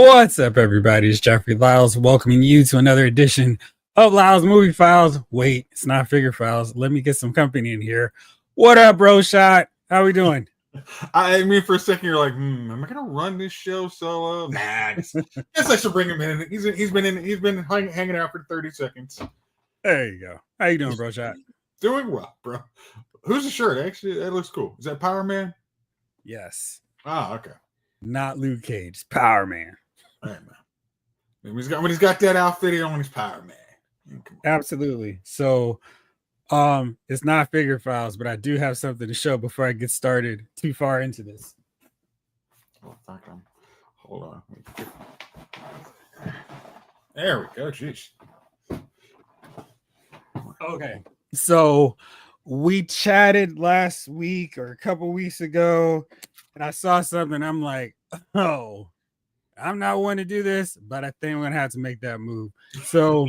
What's up, everybody? It's Jeffrey Lyles welcoming you to another edition of Lyles Movie Files. Wait, it's not Figure Files. Let me get some company in here. What up, bro? Shot? How we doing? I mean, for a second, you're like, am I gonna run this show solo? Nah, guess I should bring him in. He's been hanging out for 30 seconds. There you go. How you doing, bro? Shot? Doing well, bro. Who's the shirt? Actually, that looks cool. Is that Power Man? Yes. Ah, okay. Not Luke Cage. Power Man. All right, man. When he's got that outfit on, he's Power Man. Absolutely. So, it's not Figure Files, but I do have something to show before I get started too far into this. Oh, fuck him. Hold on. There we go. Jeez. Okay. So we chatted last week or a couple weeks ago, and I saw something. I'm like, oh, I'm not one to do this, but I think I'm going to have to make that move. So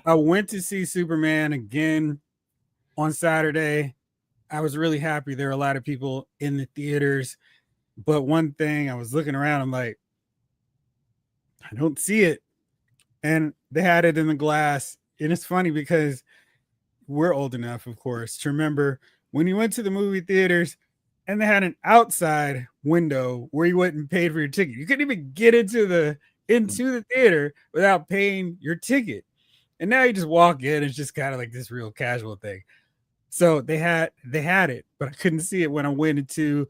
I went to see Superman again on Saturday. I was really happy. There were a lot of people in the theaters. But one thing, I was looking around, I'm like, I don't see it. And they had it in the glass. And it's funny because we're old enough, of course, to remember when you went to the movie theaters and they had an outside window where you went and paid for your ticket. You couldn't even get into the theater without paying your ticket. And now you just walk in. It's just kind of like this real casual thing. So they had it, but I couldn't see it when I went into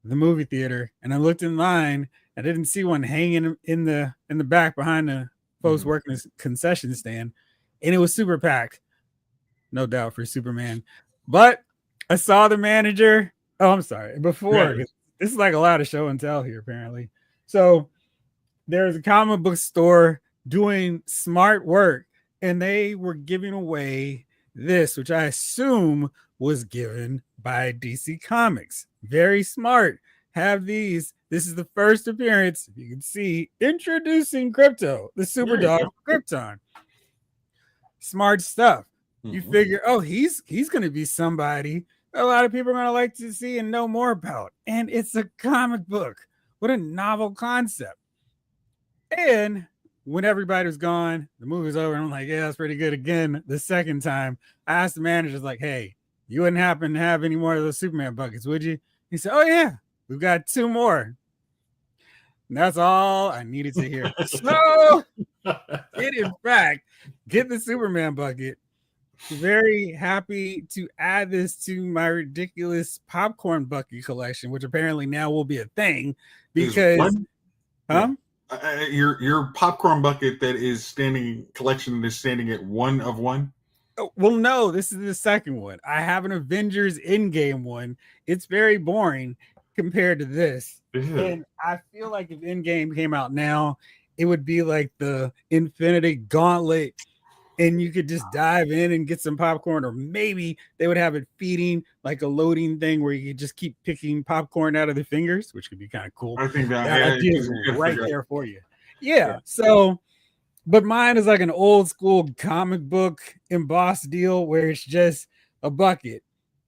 the movie theater and I looked in line. I didn't see one hanging in the back behind the folks working this concession stand, and it was super packed. No doubt for Superman. But I saw the manager. Oh, I'm sorry. Before, this is like a lot of show and tell here, apparently. So there's a comic book store doing smart work, and they were giving away this, which I assume was given by DC Comics. Very smart. Have these. This is the first appearance. You can see introducing Crypto, the super dog of Krypton. Smart stuff. You figure, oh, he's going to be somebody a lot of people are going to like to see and know more about. And it's a comic book. What a novel concept. And when everybody was gone, the movie was over. And I'm like, yeah, that's pretty good. Again, the second time, I asked the managers, like, hey, you wouldn't happen to have any more of those Superman buckets, would you? He said, oh, yeah, we've got 2 more. And that's all I needed to hear. So, did in fact get the Superman bucket. Very happy to add this to my ridiculous popcorn bucket collection, which apparently now will be a thing because, your popcorn bucket that is standing at 1 of 1. Oh, well, no, this is the second one. I have an Avengers Endgame one. It's very boring compared to this, and I feel like if Endgame came out now, it would be like the Infinity Gauntlet. And you could just dive in and get some popcorn, or maybe they would have it feeding like a loading thing where you could just keep picking popcorn out of the fingers, which could be kind of cool. I think that idea is right there for you. Yeah. So, but mine is like an old school comic book embossed deal where it's just a bucket.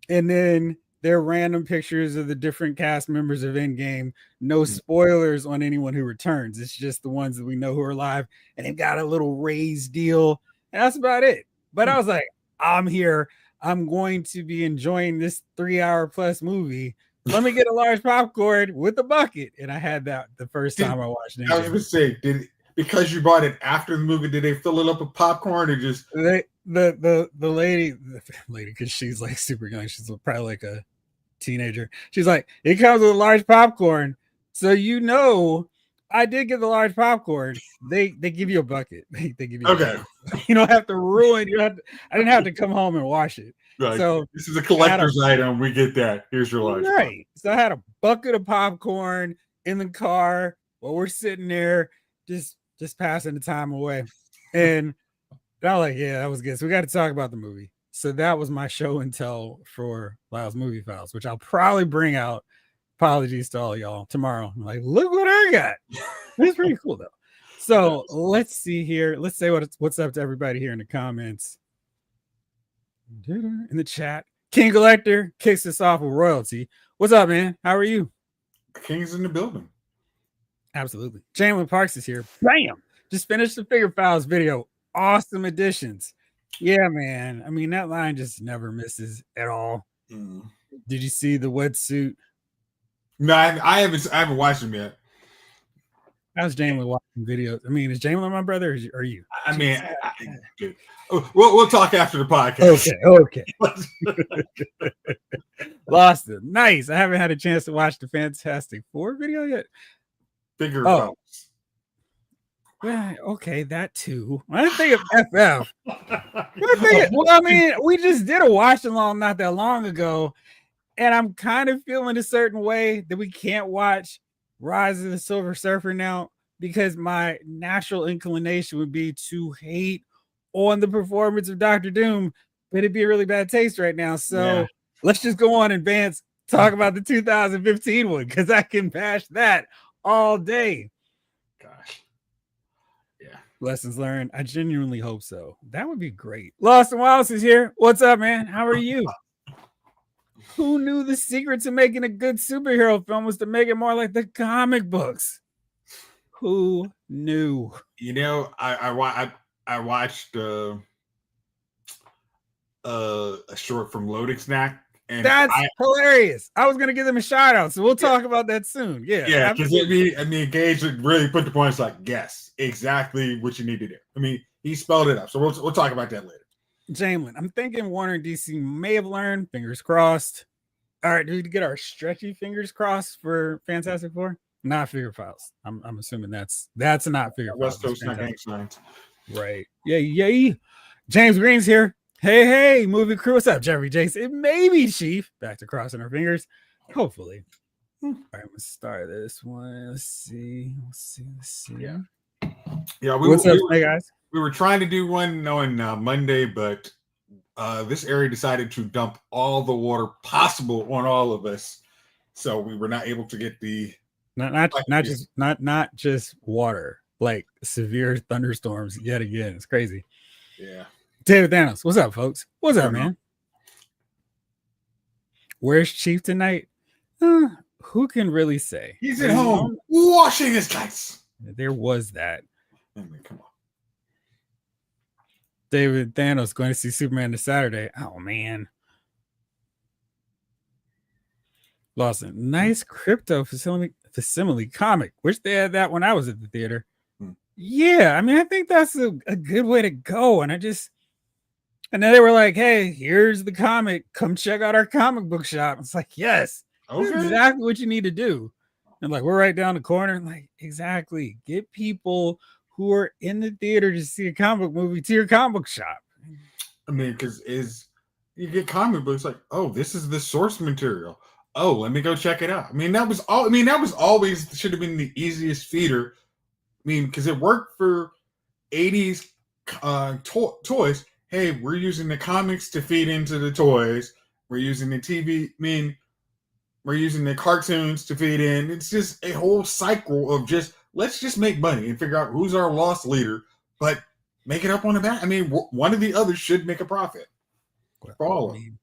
And then there are random pictures of the different cast members of Endgame. No spoilers on anyone who returns. It's just the ones that we know who are alive. And they've got a little raised deal. And that's about it. But I was like, I'm here. I'm going to be enjoying this 3-hour plus movie. Let me get a large popcorn with a bucket. And I had that the first time I watched it. I was going to say, because you bought it after the movie, did they fill it up with popcorn or just the lady, because she's like super young. She's probably like a teenager. She's like, it comes with a large popcorn. So I did get the large popcorn. They give you a bucket. They give you a bucket. You don't have to ruin. I didn't have to come home and wash it. Right. So this is a collector's item. We get that. Here's your large. Right. So I had a bucket of popcorn in the car while we're sitting there, just passing the time away. And I was like, yeah, that was good. So we got to talk about the movie. So that was my show and tell for Lyle's Movie Files, which I'll probably bring out. Apologies to all y'all tomorrow. I'm like, look what I got. It's pretty cool though. So let's see here. Let's say what's up to everybody here in the comments. In the chat. King Collector kicks us off with royalty. What's up, man? How are you? King's in the building. Absolutely. Jalen Parks is here. Bam! Just finished the Figure Files video. Awesome additions. Yeah, man. I mean, that line just never misses at all. Mm. Did you see the wetsuit? No, I haven't watched them yet. How's Jalen watching videos? I mean, is Jalen my brother or are you? I mean, Jeez. dude. We'll talk after the podcast. Okay. Lost it. Nice. I haven't had a chance to watch the Fantastic Four video yet. Figure Files. Well, okay, that too. I didn't think of FF. Well, I mean, we just did a watch along not that long ago, and I'm kind of feeling a certain way that we can't watch Rise of the Silver Surfer now because my natural inclination would be to hate on the performance of Doctor Doom, but it'd be a really bad taste right now. So let's just go on and Vance talk about the 2015 one because I can bash that all day. Gosh. Yeah. Lessons learned. I genuinely hope so. That would be great. Lawson Wallace is here. What's up, man? How are you? Who knew the secret to making a good superhero film was to make it more like the comic books? Who knew? You know, I watched a short from Loading Snack, and that's hilarious. I was gonna give them a shout out, so we'll talk about that soon. Yeah, because Gage really put the points like, yes, exactly what you need to do. I mean, he spelled it up, so we'll talk about that later. Jamelin, I'm thinking Warner and DC may have learned. Fingers crossed. All right, do we get our stretchy fingers crossed for Fantastic Four? Not Figure Files. I'm assuming that's not Figure Files. West Coast Gang Signs. Right. Yay. James Green's here. Hey, movie crew. What's up, Jeffrey Jason? It may be Chief. Back to crossing our fingers. Hopefully. All right, let's start this one. Let's see. Yeah. What's up, hey guys? We were trying to do one on Monday, but this area decided to dump all the water possible on all of us, so we were not able to get the not just water, like severe thunderstorms yet again. It's crazy. Yeah. David Thanos, what's up, folks? What's up, man? Where's Chief tonight? Who can really say? He's at home washing his guys. There was that. I mean, come on. David Thanos going to see Superman this Saturday. Oh, man. Lawson, nice crypto facsimile comic. Wish they had that when I was at the theater. Yeah, I mean, I think that's a good way to go. And then they were like, hey, here's the comic. Come check out our comic book shop. It's like, yes, this is exactly what you need to do. And like, we're right down the corner. Like, exactly. Get people who are in the theater to see a comic book movie to your comic book shop. I mean, because you get comic books like, oh, this is the source material. Oh, let me go check it out. I mean, that was always should have been the easiest feeder. I mean, because it worked for 80s toys. Hey, we're using the comics to feed into the toys. We're using the TV. I mean, we're using the cartoons to feed in. It's just a whole cycle of let's just make money and figure out who's our loss leader, but make it up on the back. I mean, one of the others should make a profit for all of them.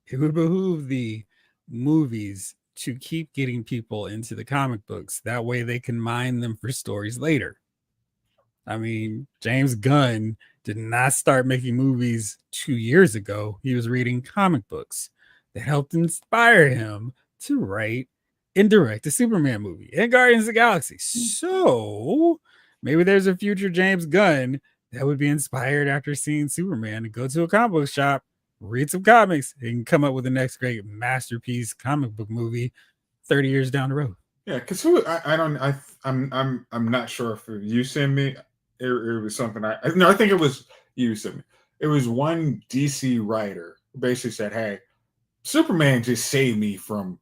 It would behoove the movies to keep getting people into the comic books. That way they can mine them for stories later. I mean, James Gunn did not start making movies 2 years ago. He was reading comic books that helped inspire him to write and direct a Superman movie and Guardians of the Galaxy. So maybe there's a future James Gunn that would be inspired after seeing Superman and go to a comic book shop, read some comics, and come up with the next great masterpiece comic book movie 30 years down the road. Yeah, because I'm not sure if you sent me. It was something I think it was you sent me. It was one DC writer who basically said, "Hey, Superman just saved me from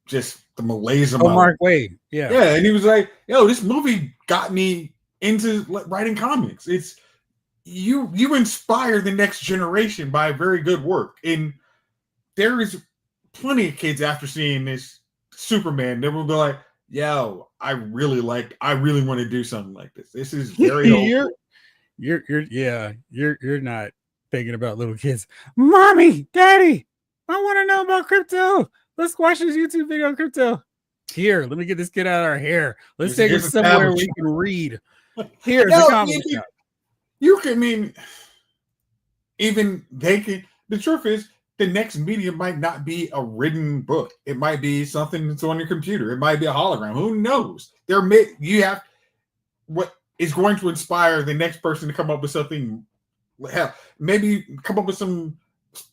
just the malaise of my Mark Waid." Yeah, and he was like, "Yo, this movie got me into writing comics. It's you inspire the next generation by very good work, and there is plenty of kids after seeing this Superman that will be like, yo, I really want to do something like this. This is very old." You're not thinking about little kids. Mommy, Daddy, I want to know about crypto. Let's watch this YouTube video on crypto. Here, let me get this kid out of our hair. Let's Here's, take him here's a somewhere tablet. we can read. Here's a No, comic shop. you can mean even they can. The truth is, the next medium might not be a written book. It might be something that's on your computer. It might be a hologram. Who knows? You have what is going to inspire the next person to come up with something. Hell, maybe come up with some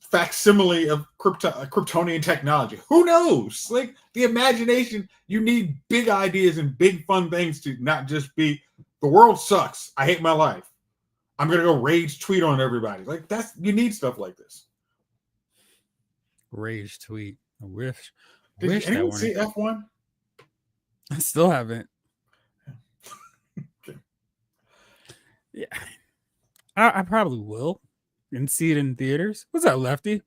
facsimile of Kryptonian technology. Who knows? Like the imagination, you need big ideas and big fun things to not just be the world sucks. I hate my life. I'm gonna go rage tweet on everybody. Like you need stuff like this. Rage tweet. I wish Did that anyone one. see F1? I still haven't. Okay. Yeah. I probably will and see it in theaters. What's up, Lefty?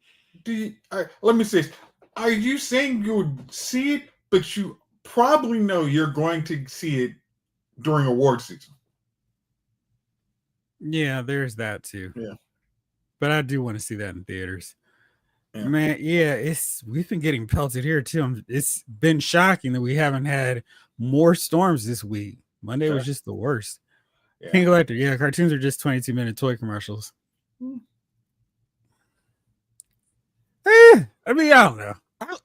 Let me say this. Are you saying you would see it, but you probably know you're going to see it during award season? Yeah, there's that too. Yeah. But I do want to see that in theaters. Yeah. Man, yeah, we've been getting pelted here too. It's been shocking that we haven't had more storms this week. Monday was just the worst. Yeah. King Elector, yeah, cartoons are just 22-minute toy commercials. I mean, I don't know.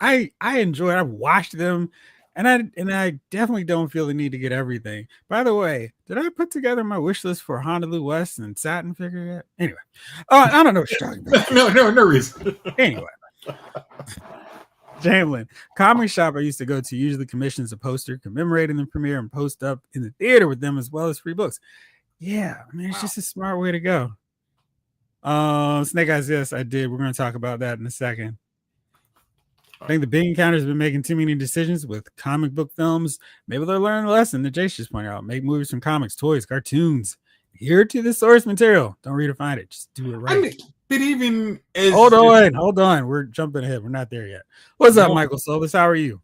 I enjoy it. I've watched them, and I definitely don't feel the need to get everything. By the way, did I put together my wish list for Honolulu West and Satin figure yet? Anyway, I don't know what you're talking about. No reason. Anyway, Jamlin, comic shop I used to go to usually commissions a poster commemorating the premiere and post up in the theater with them as well as free books. Yeah, I mean, it's just a smart way to go. Snake Eyes, yes, I did. We're going to talk about that in a second. I think the big encounter has been making too many decisions with comic book films. Maybe they'll learn the lesson that Jace just pointed out. Make movies from comics, toys, cartoons. Here to the source material. Don't redefine it. Just do it right. I mean, but even as hold on. We're jumping ahead. We're not there yet. What's up, Michael Solis? How are you?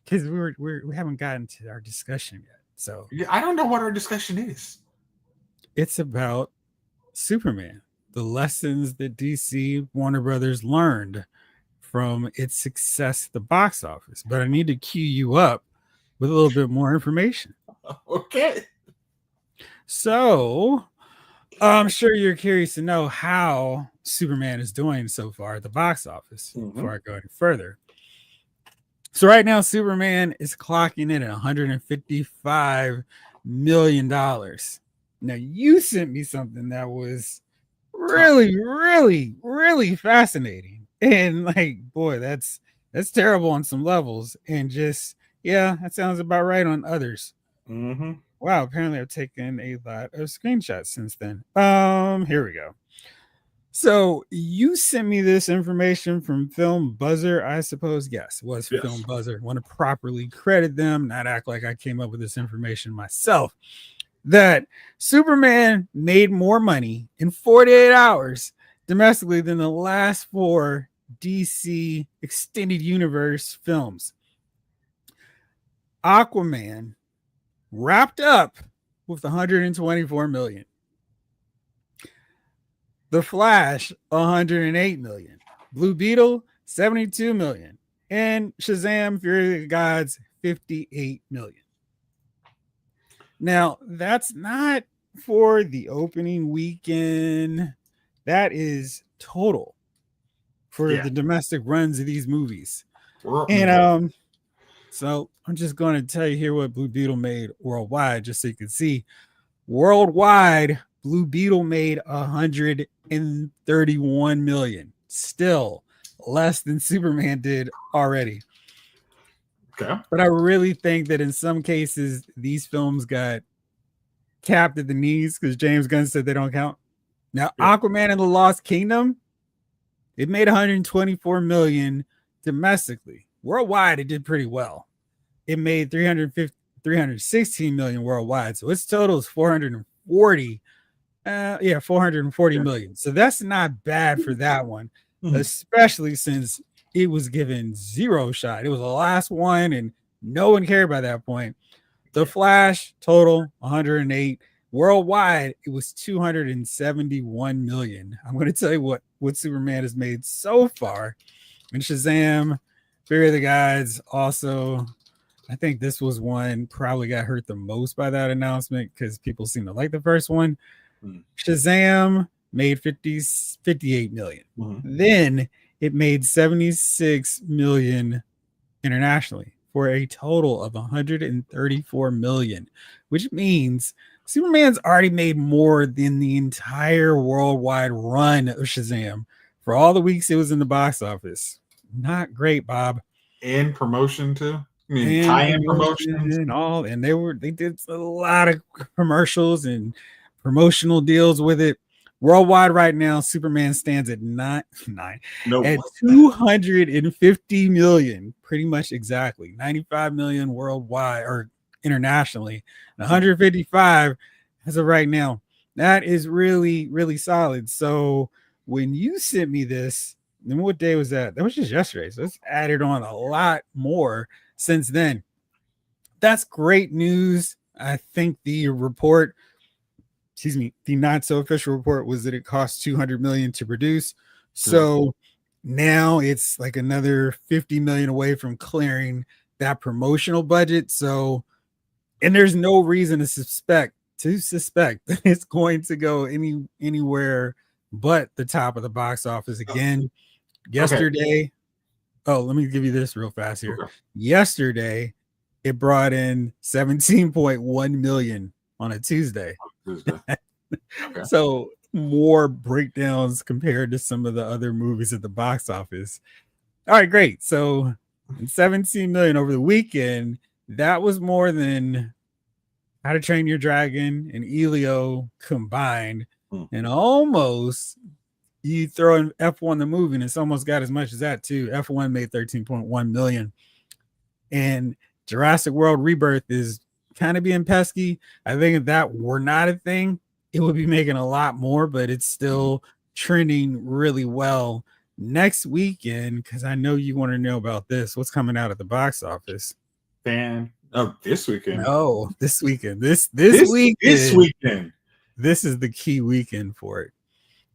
Because we haven't gotten to our discussion yet. So I don't know what our discussion is. It's about Superman. The lessons that DC Warner Brothers learned from its success at the box office. But I need to cue you up with a little bit more information. Okay. So I'm sure you're curious to know how Superman is doing so far at the box office before I go any further. So right now, Superman is clocking in at $155 million. Now, you sent me something that was really, really, really fascinating. And like, boy, that's terrible on some levels. And just, yeah, that sounds about right on others. Wow, apparently I've taken a lot of screenshots since then. Here we go. So you sent me this information from Film Buzzer, I suppose. Yes, it was Film Buzzer. I want to properly credit them, not act like I came up with this information myself. That Superman made more money in 48 hours domestically than the last 4 DC Extended Universe films. Aquaman wrapped up with 124 million. The Flash, 108 million. Blue Beetle, 72 million. And Shazam, Fury of the Gods, 58 million. Now, that's not for the opening weekend. That is total for the domestic runs of these movies. And so I'm just going to tell you here what Blue Beetle made worldwide, just so you can see. Worldwide, Blue Beetle made 131 million. Still less than Superman did already. Okay. But I really think that in some cases, these films got capped at the knees because James Gunn said they don't count. Now, Aquaman and the Lost Kingdom, it made 124 million domestically. Worldwide, it did pretty well. It made 316 million worldwide. So its total is 440 million. So that's not bad for that one, especially since it was given zero shot. It was the last one and no one cared by that point. The Flash total 108. Worldwide, it was 271 million. I'm going to tell you what Superman has made so far. And Shazam, Fury of the Gods also I think this was one probably got hurt the most by that announcement because people seem to like the first one. Mm. Shazam made 58 million. Mhm. Then it made 76 million internationally for a total of 134 million, which means Superman's already made more than the entire worldwide run of Shazam for all the weeks it was in the box office. Not great, Bob. And promotion too. I mean, And tie-in promotion promotions. and all, and they did a lot of commercials and promotional deals with it. Worldwide right now, Superman stands at nine No, at 250 million, pretty much exactly 95 million worldwide or internationally, 155 as of right now. That is really, really solid. So when you sent me this, then what day was that? That was just yesterday. So it's added on a lot more since then. That's great news. I think the report, excuse me, the not so official report was that it cost 200 million to produce. yeah. So now it's like another 50 million away from clearing that promotional budget. So, and there's no reason to suspect that it's going to go anywhere but the top of the box office again. Okay. Yesterday, oh, let me give you this real fast here. Okay. Yesterday, it brought in 17.1 million on a Tuesday. Tuesday. Okay. So more breakdowns compared to some of the other movies at the box office. All right, great. So 17 million over the weekend, that was more than How to Train Your Dragon and Elio combined, Hmm. and almost you throw in F1 the movie, and it's almost got as much as that too. F1 made 13.1 million, and Jurassic World Rebirth is kind of being pesky. I think if that were not a thing, it would be making a lot more, but it's still trending really well. Next weekend, because I know you want to know about this, what's coming out at the box office? Fan. Oh, this weekend. No, this weekend. This This weekend. weekend. This is the key weekend for it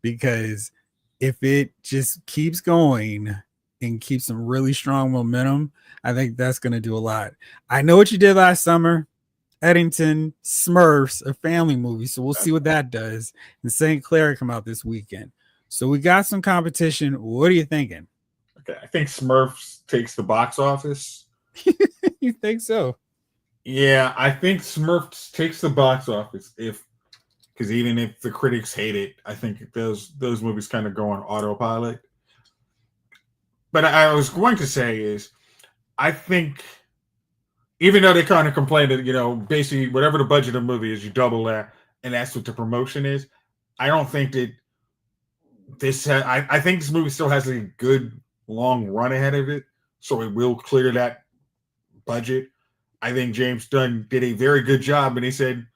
because if it just keeps going and keeps some really strong momentum, I think that's going to do a lot. I know what you did last summer, Eddington Smurfs, a family movie. So we'll see what that does. And St. Clair come out this weekend. So we got some competition. What are you thinking? Okay, I think Smurfs takes the box office. You think so? Yeah, I think Smurfs takes the box office because even if the critics hate it, I think those movies kind of go on autopilot. But I was going to say is I think even though they kind of complain that basically whatever the budget of the movie is, you double that, and that's what the promotion is. I don't think that I think this movie still has a good long run ahead of it, so it will clear that budget. I think James Gunn did a very good job, and he said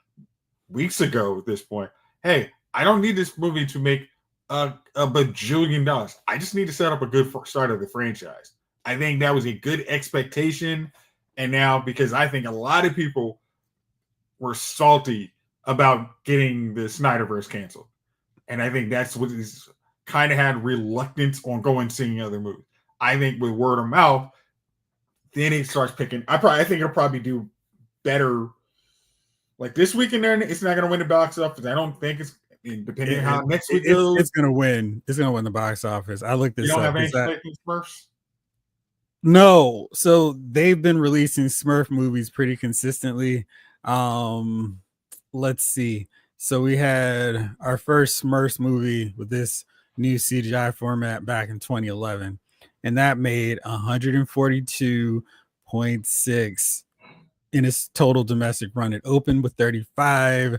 weeks ago at this point, "Hey, I don't need this movie to make a bajillion dollars. I just need to set up a good start of the franchise." I think that was a good expectation, and now because I think a lot of people were salty about getting the Snyderverse canceled, and I think that's what is kind of had reluctance on going seeing other movies. I think with word of mouth, then it starts picking. I think it'll probably do better. Like this weekend, there it's not going to win the box office. I don't think it's. I mean, depending on how next week goes, It's gonna win. It's gonna win the box office. I looked you this don't up. have any Is that expectations first. no? So they've been releasing Smurf movies pretty consistently. Let's see. So we had our first Smurfs movie with this new CGI format back in 2011, and that made 142.6 in its total domestic run. It opened with 35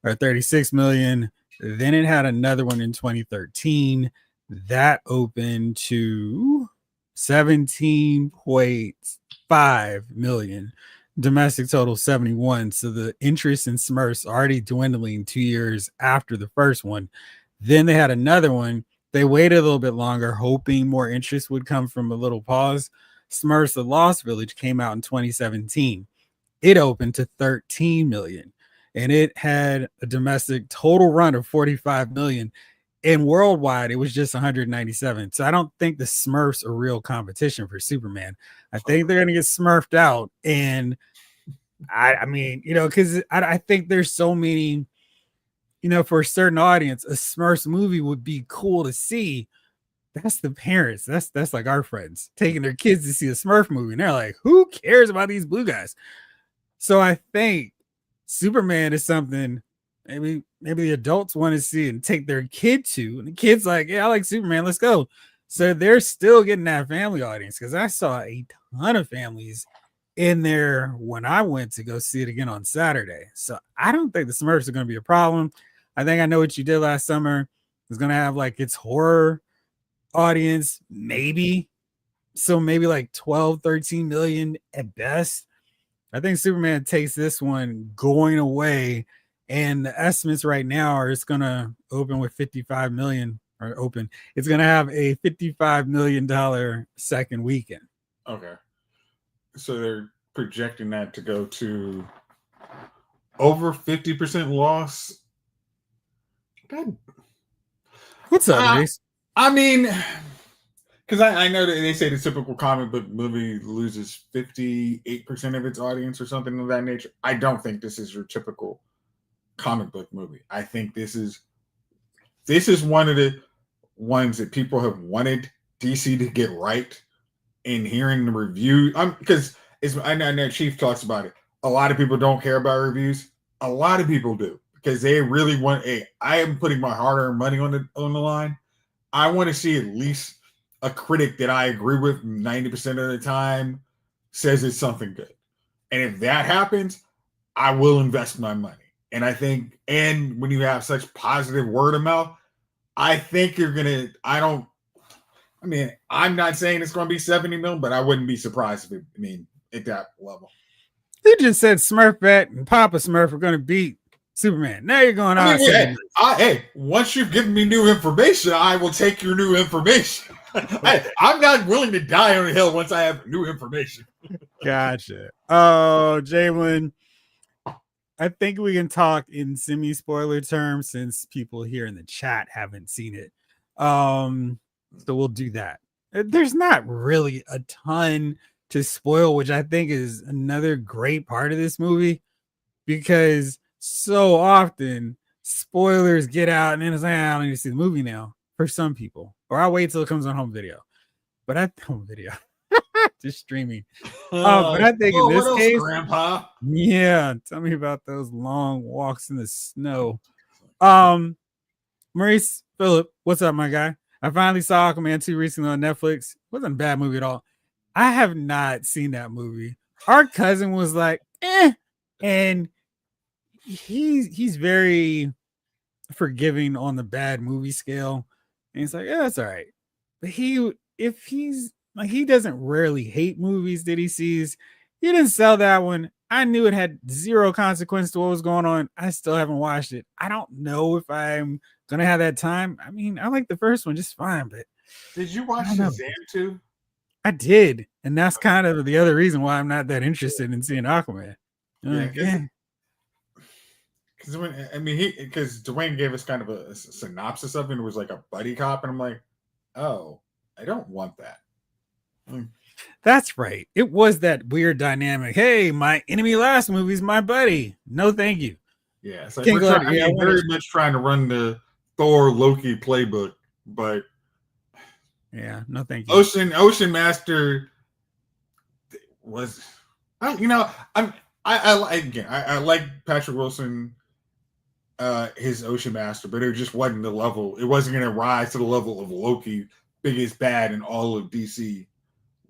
or 36 million. Then it had another one in 2013 that opened to 17.5 million. Domestic total 71. So the interest in Smurfs already dwindling 2 years after the first one. Then they had another one. They waited a little bit longer, hoping more interest would come from a little pause. Smurfs: The Lost Village came out in 2017. It opened to 13 million and it had a domestic total run of 45 million. And worldwide, it was just 197. So I don't think the Smurfs are real competition for Superman. I think they're going to get Smurfed out. And I mean, because I think there's so many, for a certain audience, a Smurfs movie would be cool to see. That's the parents. That's like our friends taking their kids to see a Smurf movie. And they're like, who cares about these blue guys? So I think Superman is something maybe the adults want to see and take their kid to. And the kid's like, yeah, I like Superman. Let's go. So they're still getting that family audience because I saw a ton of families in there when I went to go see it again on Saturday. So I don't think the Smurfs are going to be a problem. I think I know what you did last summer. It's going to have like its horror audience, maybe. So maybe like 12, 13 million at best. I think Superman takes this one going away, and the estimates right now are it's going to open with 55 million or open. It's going to have a $55 million second weekend. Okay. So they're projecting that to go to over 50% loss. God. What's up, Maurice? I mean, because I know that they say the typical comic book movie loses 58% of its audience or something of that nature. I don't think this is your typical comic book movie. I think this is one of the ones that people have wanted DC to get right. In hearing the review, because I know Chief talks about it. A lot of people don't care about reviews. A lot of people do because they really want. I am putting my hard-earned money on the line. I want to see at least a critic that I agree with 90% of the time says it's something good. And if that happens, I will invest my money. And I think, and when you have such positive word of mouth, I think you're gonna. I mean, I'm not saying it's going to be 70 million, but I wouldn't be surprised if at that level. You just said Smurfette and Papa Smurf are going to beat Superman. Now you're going on. Hey, once you've given me new information, I will take your new information. I'm not willing to die on a hill once I have new information. Gotcha. Oh, Jalen, I think we can talk in semi-spoiler terms since people here in the chat haven't seen it. So we'll do that. There's not really a ton to spoil, which I think is another great part of this movie because so often spoilers get out and then it's like, I don't need to see the movie now for some people, or I'll wait till it comes on home video. But at home video, just streaming. But I think in this case, Grandpa, yeah, tell me about those long walks in the snow. Maurice Phillip, what's up, my guy? I finally saw Aquaman 2 recently on Netflix. It wasn't a bad movie at all. I have not seen that movie. Our cousin was like, and he's very forgiving on the bad movie scale. And he's like, yeah, that's all right. But if he's like, he doesn't rarely hate movies that he sees. He didn't sell that one. I knew it had zero consequence to what was going on. I still haven't watched it. I don't know if I'm gonna have that time. I mean, I like the first one just fine, but did you watch Shazam 2? I did, and that's kind of the other reason why I'm not that interested in seeing Aquaman. Because Dwayne gave us kind of a synopsis of it, and it was like a buddy cop, and I'm like, oh, I don't want that. That's right. It was that weird dynamic. Hey, my enemy last movie's my buddy. No, thank you. Yeah, it's like we're very much trying to run the Thor Loki playbook, but yeah, no, thank you. Ocean Master was, I like Patrick Wilson, his Ocean Master, but it just wasn't the level. It wasn't going to rise to the level of Loki, biggest bad in all of DC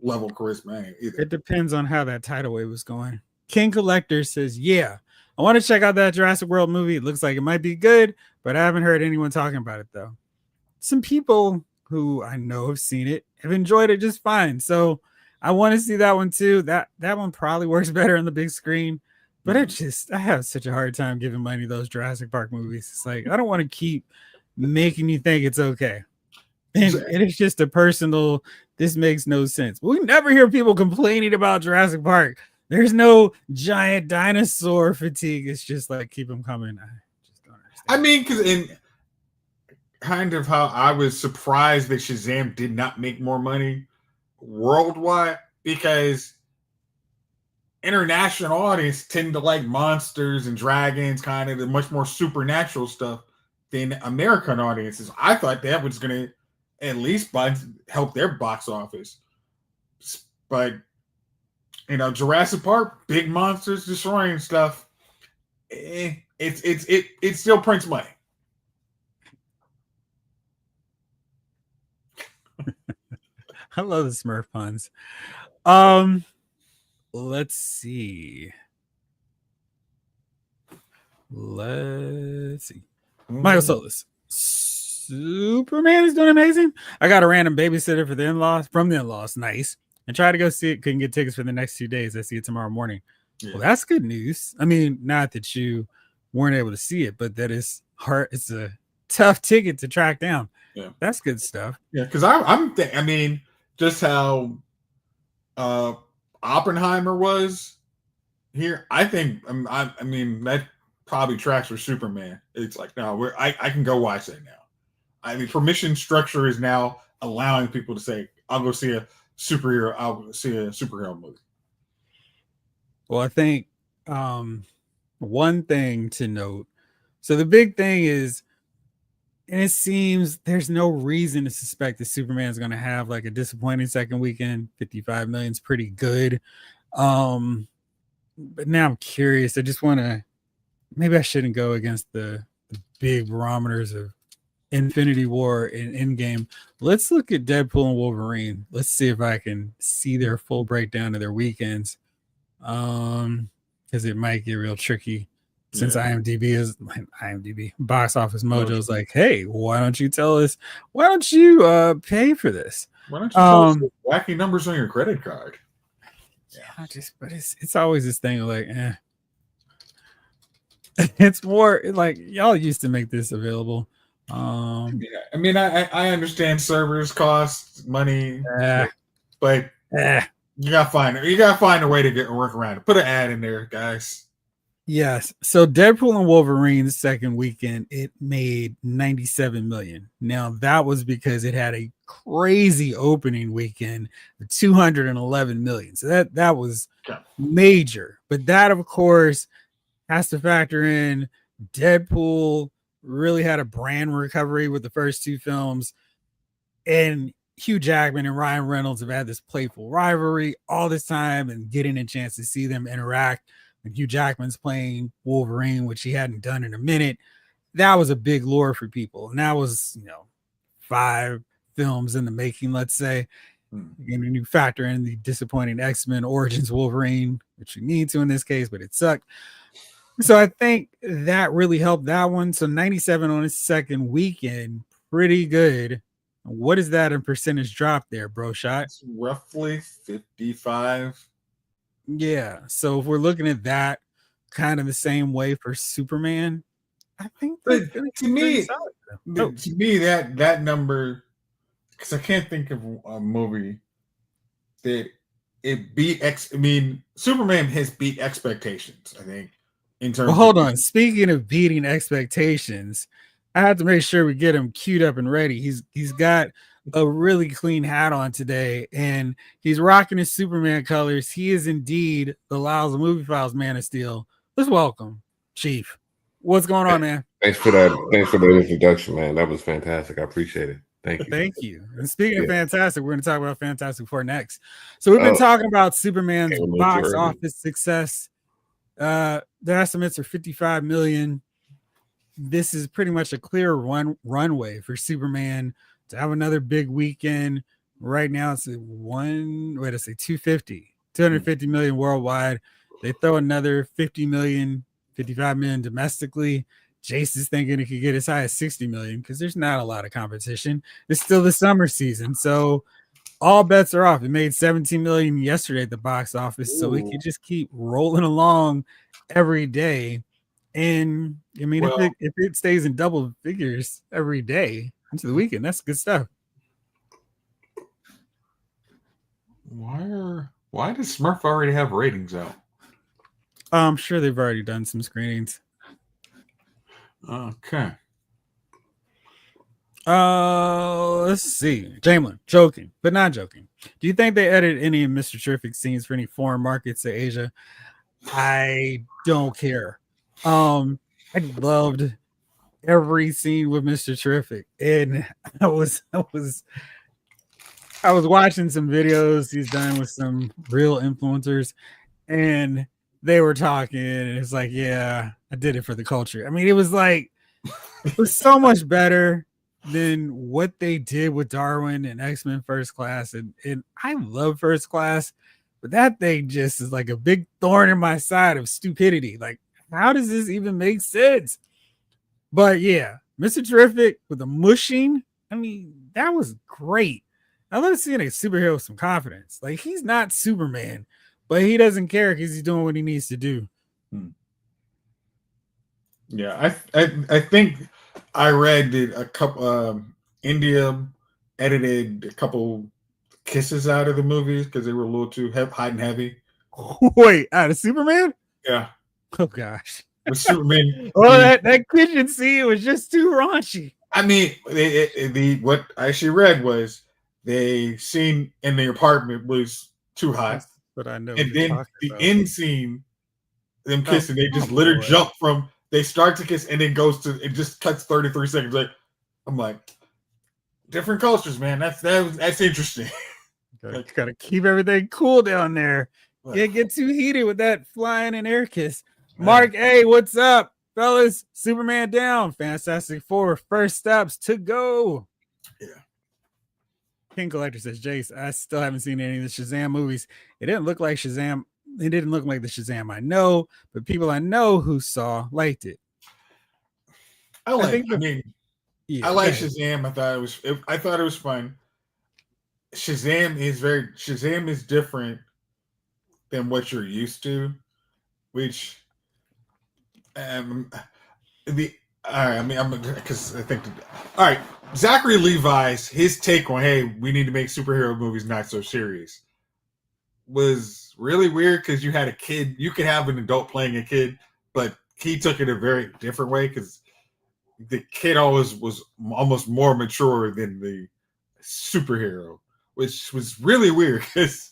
level charisma either. It depends on how that tidal wave was going. King Collector says, yeah, I want to check out that Jurassic World movie. It looks like it might be good, but I haven't heard anyone talking about it though. Some people who I know have seen it have enjoyed it just fine. So I want to see that one too. That one probably works better on the big screen, but I have such a hard time giving money to those Jurassic Park movies. It's like, I don't want to keep making you think it's okay. And it's just a personal, this makes no sense. We never hear people complaining about Jurassic Park. There's no giant dinosaur fatigue. It's just like, keep them coming. I just don't understand. I mean, kind of how I was surprised that Shazam did not make more money worldwide, because international audience tend to like monsters and dragons, kind of the much more supernatural stuff than American audiences. I thought that was going to at least help their box office, but Jurassic Park, big monsters destroying stuff. It still prints money. I love the Smurf puns. Let's see. Michael Solis. Superman is doing amazing. I got a random babysitter for the in-laws from the in-laws. Nice. And try to go see it. Couldn't get tickets for the next 2 days. I see it tomorrow morning. Yeah. Well, that's good news. I mean, not that you weren't able to see it, but that is hard. It's a tough ticket to track down. Yeah, that's good stuff. Yeah, because I mean, just how Oppenheimer was here. I think I mean that probably tracks for Superman. It's like, no, I can go watch that now. I mean, permission structure is now allowing people to say, I'll go see a superhero movie. Well, I think one thing to note. So the big thing is, and it seems there's no reason to suspect that Superman is going to have like a disappointing second weekend. 55 million is pretty good. But now I'm curious. I just want to, maybe I shouldn't go against the big barometers of Infinity War and Endgame. Let's look at Deadpool and Wolverine. Let's see if I can see their full breakdown of their weekends. Because it might get real tricky. Since IMDb Box Office Mojo is like, hey, why don't you tell us? Why don't you pay for this? Why don't you tell us the wacky numbers on your credit card? Yeah, but it's always this thing of like, it's more like y'all used to make this available. I mean, I understand servers cost money, but you gotta find a way to work around it. Put an ad in there, guys. Yes. So Deadpool and Wolverine's second weekend, it made 97 million. Now that was because it had a crazy opening weekend, 211 million. So that was major. But that, of course, has to factor in Deadpool really had a brand recovery with the first two films. And Hugh Jackman and Ryan Reynolds have had this playful rivalry all this time, and getting a chance to see them interact. Hugh Jackman's playing Wolverine, which he hadn't done in a minute. That was a big lure for people. And that was, 5 films in the making, let's say. And you factor in the disappointing X-Men Origins Wolverine, which you need to in this case, but it sucked. So I think that really helped that one. So 97 on its second weekend, pretty good. What is that in percentage drop there, bro shot? It's roughly 55. Yeah, so if we're looking at that kind of the same way for Superman, I think to me that number, because I can't think of a movie that it beat Superman has beat expectations, I think, in terms. Well, hold on. Speaking of beating expectations, I have to make sure we get him queued up and ready. He's got a really clean hat on today, and he's rocking his Superman colors. He is indeed the Lyles Movie Files Man of Steel. Let's welcome Chief. What's going on, man? Thanks for that. Thanks for the introduction, man. That was fantastic. I appreciate it. Thank you. Thank you. And speaking of fantastic, we're going to talk about Fantastic Four next. So we've been talking about Superman's box office success. The estimates are 55 million. This is pretty much a clear runway for Superman to have another big weekend. Right now, it's 250 million worldwide. They throw another 55 million domestically. Jace is thinking it could get as high as 60 million because there's not a lot of competition. It's still the summer season, so all bets are off. It made 17 million yesterday at the box office, so it could just keep rolling along every day. And I mean, if it stays in double figures every day into the weekend, that's good stuff. Why does Smurf already have ratings out? I'm sure they've already done some screenings. Okay. Let's see. Jamelin, joking, but not joking. Do you think they edited any of Mr. Terrific scenes for any foreign markets to Asia? I don't care. I loved every scene with Mr. Terrific, and I was watching some videos he's done with some real influencers, and they were talking, and it's like, yeah, I did it for the culture. I mean, it was so much better than what they did with Darwin and X-Men First Class. And I love First Class, but that thing just is like a big thorn in my side of stupidity. Like, how does this even make sense? But yeah, Mr. Terrific with the mushing, I mean, that was great. I love seeing a superhero with some confidence. Like, he's not Superman, but he doesn't care because he's doing what he needs to do. Yeah, I think I read that a couple India edited a couple kisses out of the movies because they were a little too hot and heavy. Wait, out of Superman? Yeah. Oh gosh. With Superman. Oh, that kitchen scene was just too raunchy. I mean, what I actually read was they scene in the apartment was too hot, but I know. And then the end scene, them kissing, they just let her jump from. They start to kiss and then goes to it. Just cuts 33 seconds. Like I'm like, different cultures, man. That's interesting. Gotta keep everything cool down there. Can't get too heated with that flying and air kiss. Mark A, what's up, fellas? Superman down. Fantastic Four first steps to go. Yeah. King Collector says, Jace, I still haven't seen any of the Shazam movies. It didn't look like Shazam. It didn't look like the Shazam I know, but people I know who saw liked it. I like Shazam. I thought it was fun. Shazam is different than what you're used to, which all right, Zachary Levi's his take on, hey, we need to make superhero movies not so serious, was really weird because you had a kid. You could have an adult playing a kid, but he took it a very different way because the kid always was almost more mature than the superhero, which was really weird because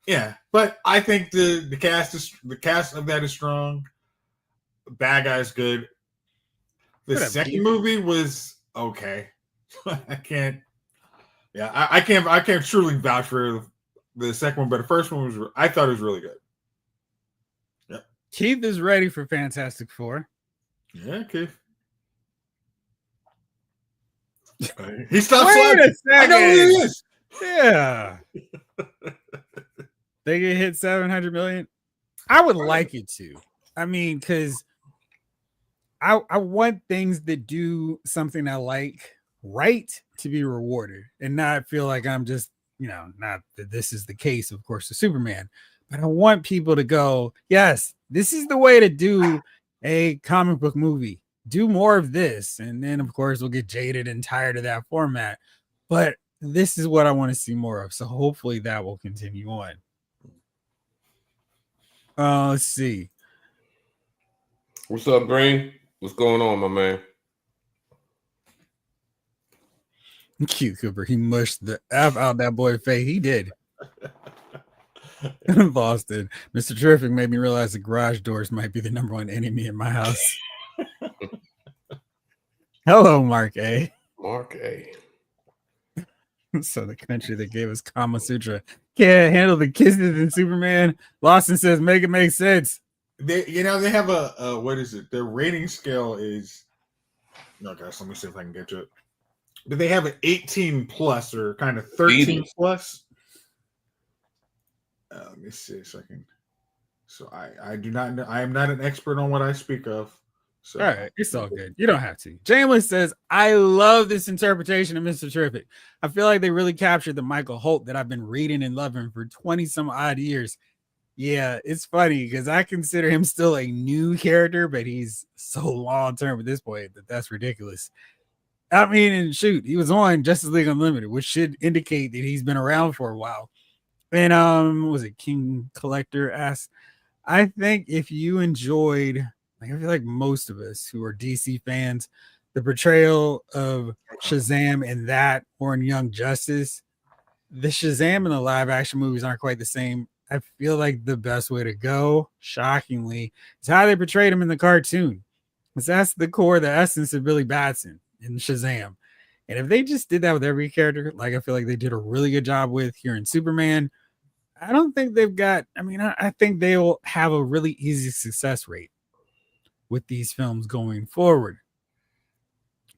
yeah. But I think the cast of that is strong. Bad Guy's good. The second movie was okay. I can't truly vouch for the second one, but the first one I thought it was really good. Yeah. Keith is ready for Fantastic Four. Yeah, Keith. He stopped slapping. I know who he is. Yeah. They get hit 700 million. I would like it to. I mean, because I want things that do something I like right to be rewarded and not feel like I'm just, not that this is the case, of course, to Superman, but I want people to go, yes, this is the way to do a comic book movie. Do more of this. And then, of course, we'll get jaded and tired of that format. But this is what I want to see more of. So hopefully that will continue on. Let's see. What's up, Green? What's going on, my man? Cute Cooper. He mushed the F out that boy's face. He did. Boston. Mr. Terrific made me realize the garage doors might be the number one enemy in my house. Hello, Mark A. Mark A. So the country that gave us Kama Sutra can't handle the kisses in Superman. Lawson says, make it make sense. They have a what is it? Their rating scale is. No, guys, let me see if I can get to it. But they have an 18 plus or kind of 13 plus. Let me see a second. So I do not know. I am not an expert on what I speak of. So. All right, it's all good. You don't have to. Jamelin says, I love this interpretation of Mr. Terrific. I feel like they really captured the Michael Holt that I've been reading and loving for 20 some odd years. Yeah, it's funny because I consider him still a new character, but he's so long term at this point that's ridiculous. I mean, and shoot, he was on Justice League Unlimited, which should indicate that he's been around for a while. And was it King Collector asked? I think if you enjoyed, I feel like most of us who are DC fans the portrayal of Shazam in that or in Young Justice. The Shazam in the live action movies aren't quite the same. I feel like the best way to go, shockingly, is how they portrayed him in the cartoon. Because that's the core, the essence of Billy Batson in Shazam. And if they just did that with every character, like I feel like they did a really good job with here in Superman, I don't think they've got, I think they'll have a really easy success rate with these films going forward.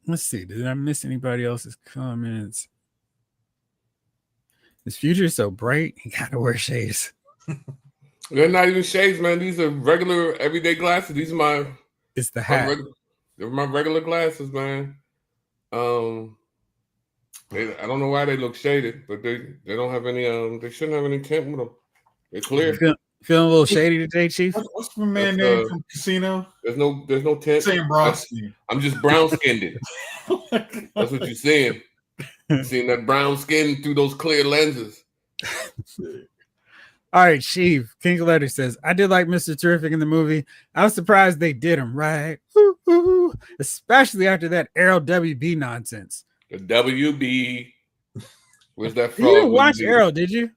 Let's see. Did I miss anybody else's comments? His future is so bright, he gotta wear shades. They're not even shades, man. These are regular, everyday glasses. These are it's the hat. They're my regular glasses, man. I don't know why they look shaded, but they don't have any. They shouldn't have any tint with them. They're clear. Feeling a little shady today, Chief. What's my man name from Casino? There's no tint. Saying brown skin. I'm just brown skinned. That's what you're seeing. Seeing that brown skin through those clear lenses. All right, Chief. King Letter says, I did like Mr. Terrific in the movie. I was surprised they did him right. Ooh. Especially after that Arrow WB nonsense. The WB. Where's that from? You didn't watch Arrow, did you?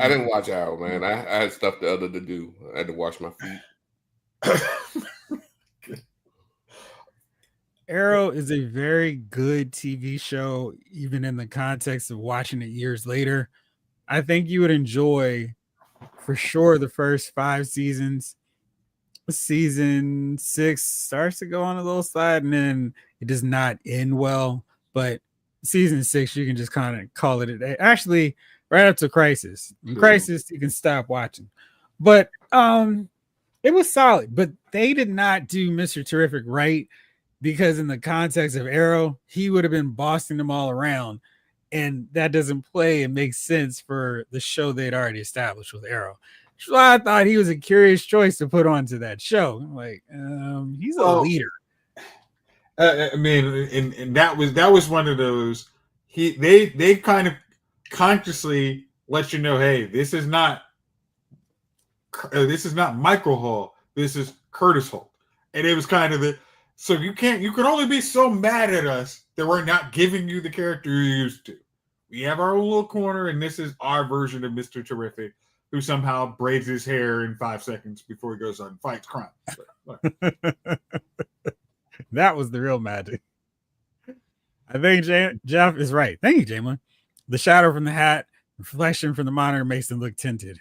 I didn't watch Arrow, man. I had stuff the other to do. I had to wash my feet. Arrow is a very good TV show, even in the context of watching it years later. I think you would enjoy, for sure, the first 5 seasons. Season 6 starts to go on a little slide, and then it does not end well. But season 6, you can just kind of call it a day. Actually, right up to Crisis. In Crisis, you can stop watching. But it was solid. But they did not do Mr. Terrific right, because in the context of Arrow, he would have been bossing them all around. And that doesn't play and make sense for the show they'd already established with Arrow. So I thought he was a curious choice to put onto that show. Like, he's a leader. And that was one of those. They kind of consciously let you know, hey, this is not Michael Hall. This is Curtis Holt, and it was kind of the. So you can only be so mad at us that we're not giving you the character you're used to. We have our own little corner, and this is our version of Mr. Terrific, who somehow braids his hair in 5 seconds before he goes on and fights crime. That was the real magic. I think Jeff is right. Thank you, Jamlin. The shadow from the hat, reflection from the monitor makes him look tinted.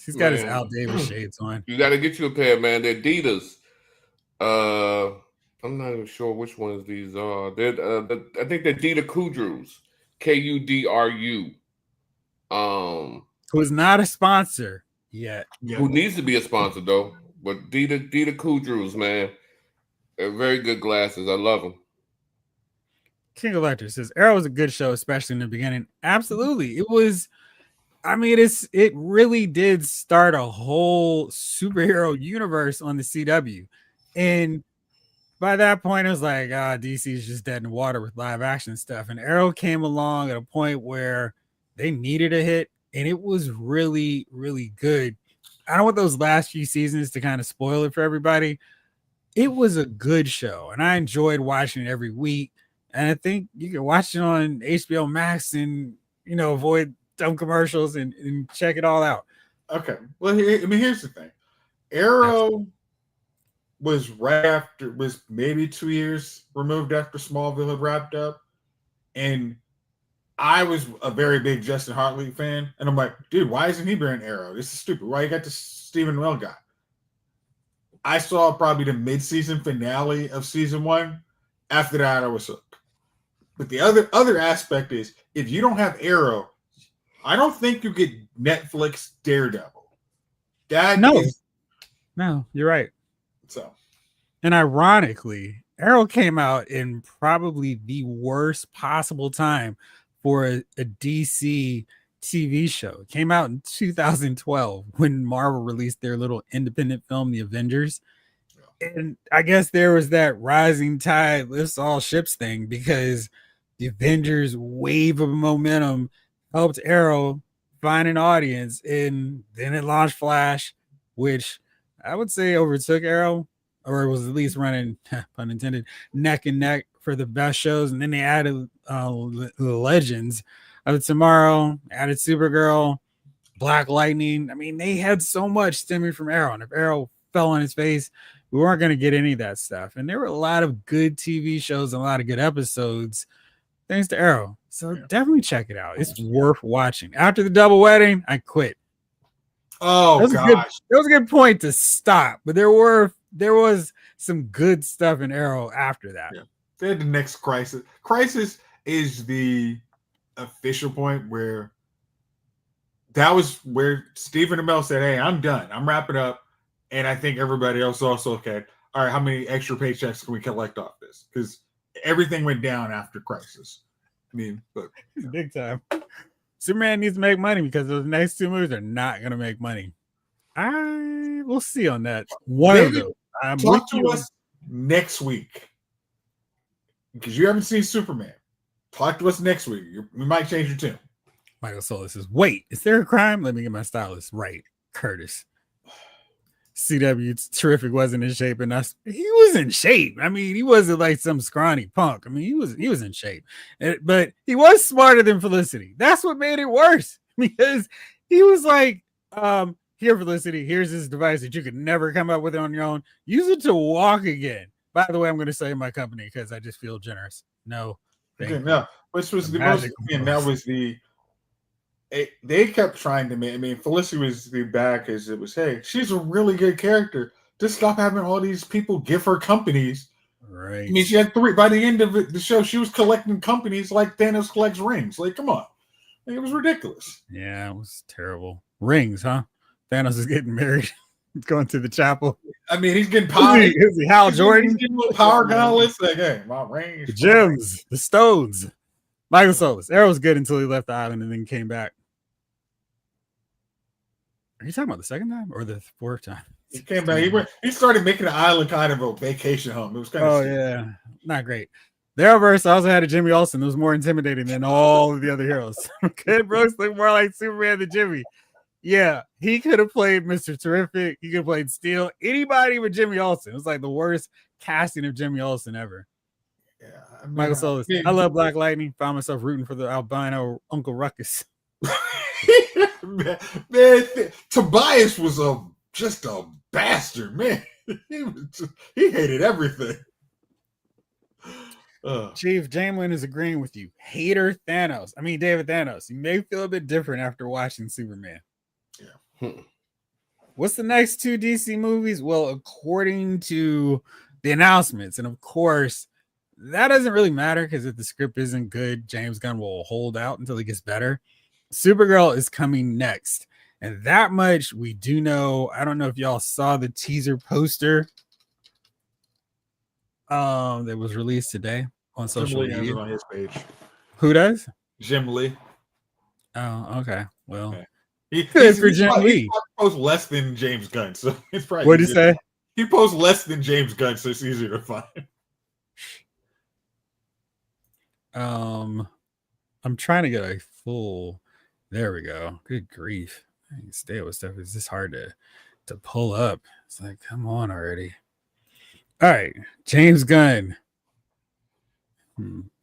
He's got his Al Davis shades on. You got to get you a pair, man. They're Adidas. I'm not even sure which ones these are. I think they're Dita Kudrus. Kudru. Who is not a sponsor yet. Who needs to be a sponsor, though. But Dita Kudrus, man. They're very good glasses. I love them. King Elector says, Arrow was a good show, especially in the beginning. Absolutely. It was, it really did start a whole superhero universe on the CW. And by that point, it was like, DC is just dead in the water with live action stuff. And Arrow came along at a point where they needed a hit, and it was really, really good. I don't want those last few seasons to kind of spoil it for everybody. It was a good show, and I enjoyed watching it every week. And I think you can watch it on HBO Max and, avoid dumb commercials and check it all out. Okay. Well, here's the thing. Arrow was maybe 2 years removed after Smallville had wrapped up. And I was a very big Justin Hartley fan. And I'm like, dude, why isn't he bearing Arrow? This is stupid. Why you got this Stephen Amell guy? I saw probably the mid-season finale of season 1. After that, I was hooked. But the other aspect is, if you don't have Arrow, I don't think you get Netflix Daredevil. No, you're right. So, and ironically, Arrow came out in probably the worst possible time for a DC TV show. It came out in 2012 when Marvel released their little independent film, The Avengers. And I guess there was that rising tide lifts all ships thing, because the Avengers wave of momentum helped Arrow find an audience, and then it launched Flash, which I would say overtook Arrow, or was at least running, pun intended, neck and neck for the best shows, and then they added the Legends of Tomorrow, added Supergirl, Black Lightning. I mean, they had so much stemming from Arrow, and if Arrow fell on his face, we weren't going to get any of that stuff. And there were a lot of good TV shows and a lot of good episodes thanks to Arrow. So definitely check it out. It's worth watching. After the double wedding, I quit. Oh gosh, that was a good point to stop. But there was some good stuff in Arrow after that. Yeah. They had the next Crisis. Crisis is the official point where that was where Stephen Amell said, "Hey, I'm done. I'm wrapping up." And I think everybody else also, okay, all right, how many extra paychecks can we collect off this? Because everything went down after Crisis. I mean, but big time. Superman needs to make money because those next two movies are not going to make money. We'll see on that. One of those. Talk to us next week because you haven't seen Superman. Talk to us next week. We might change your tune. Michael Solis says, "Wait, is there a crime? Let me get my stylist right, Curtis." CW Terrific wasn't in shape, and he was in shape. I mean, he wasn't like some scrawny punk. I mean, he was in shape, but he was smarter than Felicity. That's what made it worse because he was like, "Here, Felicity, here's this device that you could never come up with on your own. Use it to walk again." By the way, I'm going to save my company because I just feel generous. No, okay, no, which was the most, and that was the. They kept trying to make. I mean, Felicity was the bad because it was, hey, she's a really good character. Just stop having all these people give her companies. Right. I mean, she had 3. By the end of the show, she was collecting companies like Thanos collects rings. Like, come on, like, it was ridiculous. Yeah, it was terrible. Rings, huh? Thanos is getting married. He's going to the chapel. I mean, he's getting power. Is he Hal Jordan? He's getting little power gauntlets. Like, hey, my rings. The gems, the stones. Michael Solis. Arrow was good until he left the island and then came back. Are you talking about the second time or the fourth time? He came back. He started making the island kind of a vacation home. It was kind of yeah, not great. The Arrowverse also had a Jimmy Olsen that was more intimidating than all of the other heroes. Ken Brooks looked more like Superman than Jimmy. Yeah, he could have played Mr. Terrific. He could have played Steel. Anybody with Jimmy Olsen. It was like the worst casting of Jimmy Olsen ever. Yeah, I mean, Michael Solis. I love Black Lightning. Found myself rooting for the albino Uncle Ruckus. man, Tobias was just a bastard, man. He hated everything. Chief Jamelin is agreeing with you. Hater Thanos. I mean, David Thanos. You may feel a bit different after watching Superman. Yeah. What's the next 2 DC movies? Well, according to the announcements, and of course, that doesn't really matter because if the script isn't good, James Gunn will hold out until it gets better. Supergirl is coming next, and that much we do know. I don't know if y'all saw the teaser poster that was released today on social media. On his page. Who does? Jim Lee. Oh, okay. Well, okay. He's for Jim Lee. He posts less than James Gunn, so it's probably. What did you say? He posts less than James Gunn, so it's easier to find. I'm trying to get a full. There we go. Good grief! I can stay with stuff. It's just hard to pull up. It's like, come on already. All right, James Gunn.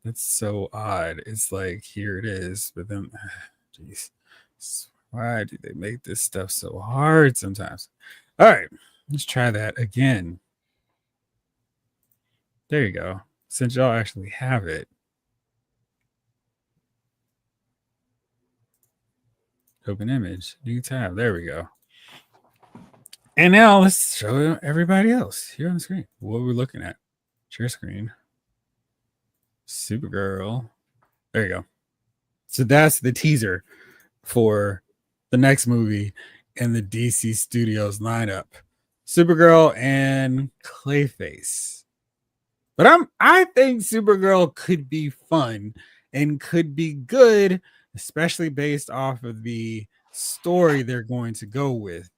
That's so odd. It's like here it is, but then, jeez, why do they make this stuff so hard sometimes? All right, let's try that again. There you go. Since y'all actually have it. Open image, new tab. There we go. And now let's show everybody else here on the screen what we're looking at. Share screen. Supergirl. There you go. So that's the teaser for the next movie in the DC Studios lineup. Supergirl and Clayface. But I think Supergirl could be fun and could be good, especially based off of the story they're going to go with,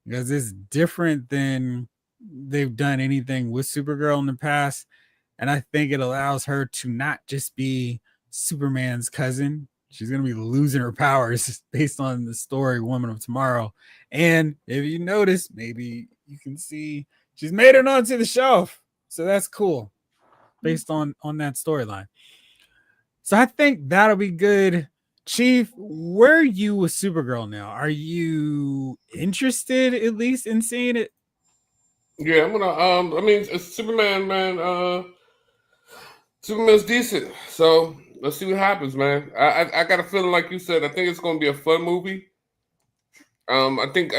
because it's different than they've done anything with Supergirl in the past. And I think it allows her to not just be Superman's cousin. She's going to be losing her powers based on the story Woman of Tomorrow. And if you notice, maybe you can see she's made it onto the shelf. So that's cool. based on that storyline. So I think that'll be good. Chief, where are you with Supergirl now? Are you interested at least in seeing it? Yeah, I'm gonna. I mean, Superman, man. Superman's decent. So let's see what happens, man. I got a feeling, like you said. I think it's gonna be a fun movie. I think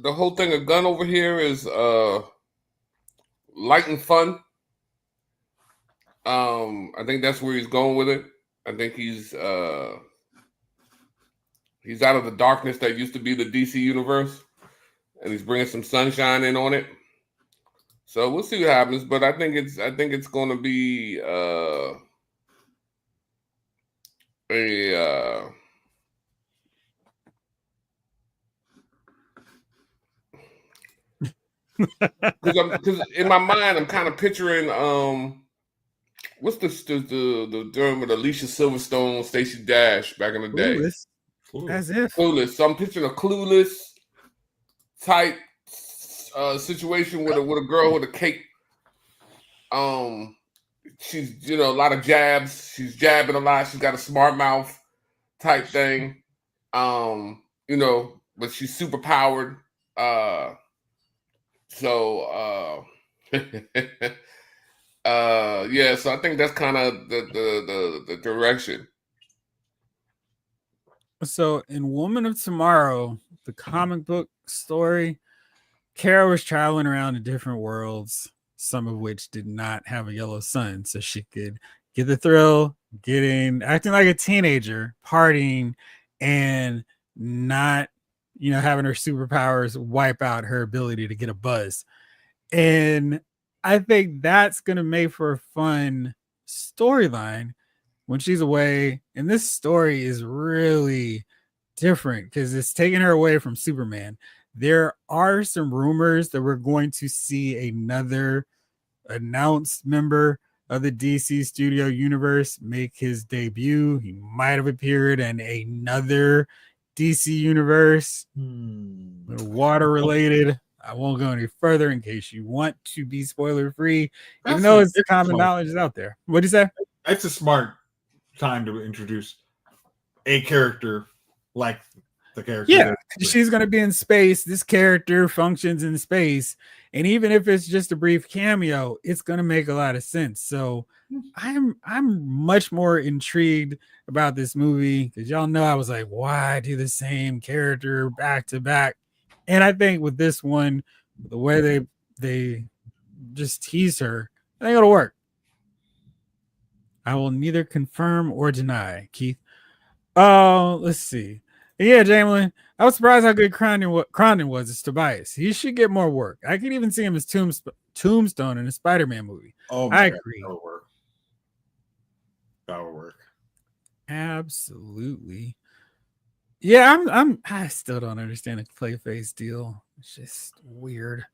the whole thing of Gun over here is light and fun. I think that's where he's going with it. I think he's out of the darkness that used to be the DC universe, and he's bringing some sunshine in on it. So we'll see what happens, but I think it's going to be a because in my mind I'm kind of picturing what's the term with Alicia Silverstone, Stacey Dash back in the day. Clueless, as if. Clueless. So I'm picturing a Clueless type situation with a girl with a cape. She's a lot of jabs. She's jabbing a lot. She's got a smart mouth type thing. But she's super powered. So yeah, so I think that's kind of the direction. So in Woman of Tomorrow, the comic book story, Kara was traveling around in different worlds, some of which did not have a yellow sun, so she could get the thrill, acting like a teenager, partying, and not, having her superpowers wipe out her ability to get a buzz. And I think that's going to make for a fun storyline when she's away. And this story is really different because it's taking her away from Superman. There are some rumors that we're going to see another announced member of the DC studio universe make his debut. He might have appeared in another DC universe, water related. I won't go any further in case you want to be spoiler free, even though it's common knowledge is out there. What do you say? It's a smart time to introduce a character like the character. Yeah, she's going to be in space. This character functions in space, and even if it's just a brief cameo, it's going to make a lot of sense. So I'm much more intrigued about this movie because y'all know I was like, why do the same character back to back? And I think with this one, the way they just tease her, I think it'll work. I will neither confirm or deny, Keith. Let's see. Yeah, Jamelin, I was surprised how good Condon was as Tobias. He should get more work. I could even see him as Tombstone in a Spider-Man movie. Oh, I agree. That would work. Absolutely. Yeah, I still don't understand the Clayface deal. It's just weird.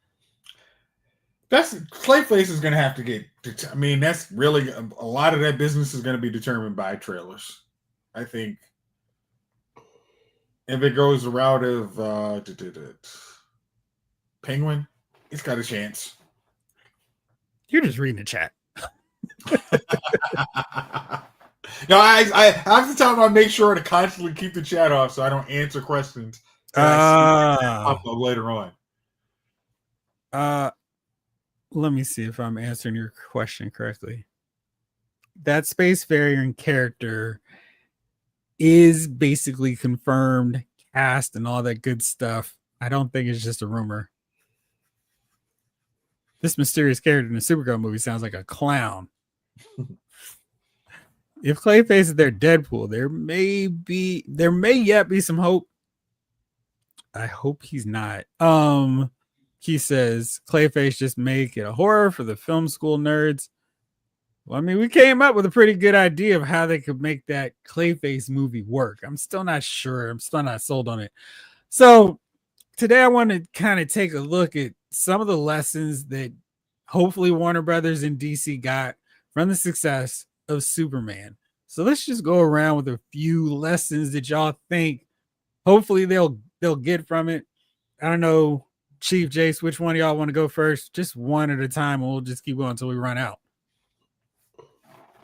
Clayface is going to have to get. I mean, that's really a lot of that business is going to be determined by trailers. I think if it goes the route of Penguin, it's got a chance. You're just reading the chat. No, I have to tell them I make sure to constantly keep the chat off so I don't answer questions pop up later on. Let me see if I'm answering your question correctly. That spacefaring character is basically confirmed, cast, and all that good stuff. I don't think it's just a rumor. This mysterious character in the Supergirl movie sounds like a clown. If Clayface is their Deadpool, there may yet be some hope. I hope he's not. He says Clayface just make it a horror for the film school nerds. Well, I mean, we came up with a pretty good idea of how they could make that Clayface movie work. I'm still not sure. I'm still not sold on it. So today I want to kind of take a look at some of the lessons that hopefully Warner Brothers and DC got from the success of Superman. So let's just go around with a few lessons that y'all think hopefully they'll get from it. I don't know, Chief Jace, which one of y'all want to go first? Just one at a time, and we'll just keep going until we run out.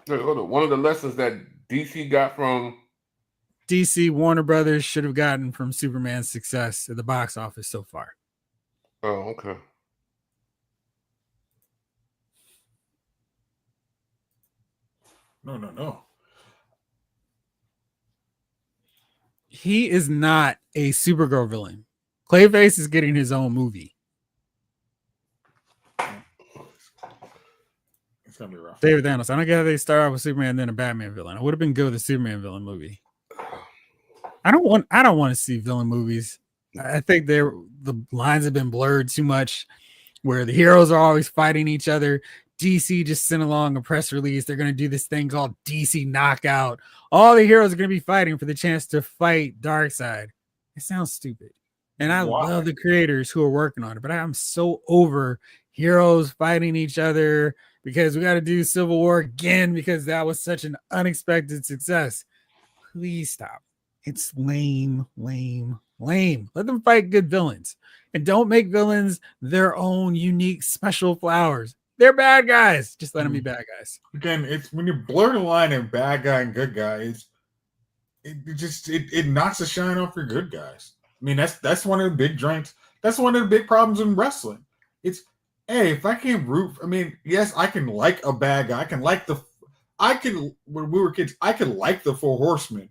hold on. One of the lessons that DC got from DC Warner Brothers should have gotten from Superman's success at the box office so far. Oh, okay. No. He is not a Supergirl villain. Clayface is getting his own movie. It's gonna be rough. David Thanos. I don't get how they start off with Superman and then a Batman villain. I would have been good with the Superman villain movie. I don't want to see villain movies. I think the lines have been blurred too much, where the heroes are always fighting each other. DC just sent along a press release. They're going to do this thing called DC Knockout. All the heroes are going to be fighting for the chance to fight Darkseid. It sounds stupid. And I love the creators who are working on it, but I'm so over heroes fighting each other because we got to do Civil War again because that was such an unexpected success. Please stop. It's lame. Let them fight good villains. And don't make villains their own unique special flowers. They're bad guys. Just let them be bad guys. Again, it's when you blur the line of bad guy and good guy, it knocks the shine off your good guys. I mean, that's one of the big drinks. That's one of the big problems in wrestling. It's, hey, if I can't root, I mean, yes, I can like a bad guy. When we were kids, I could like the Four Horsemen.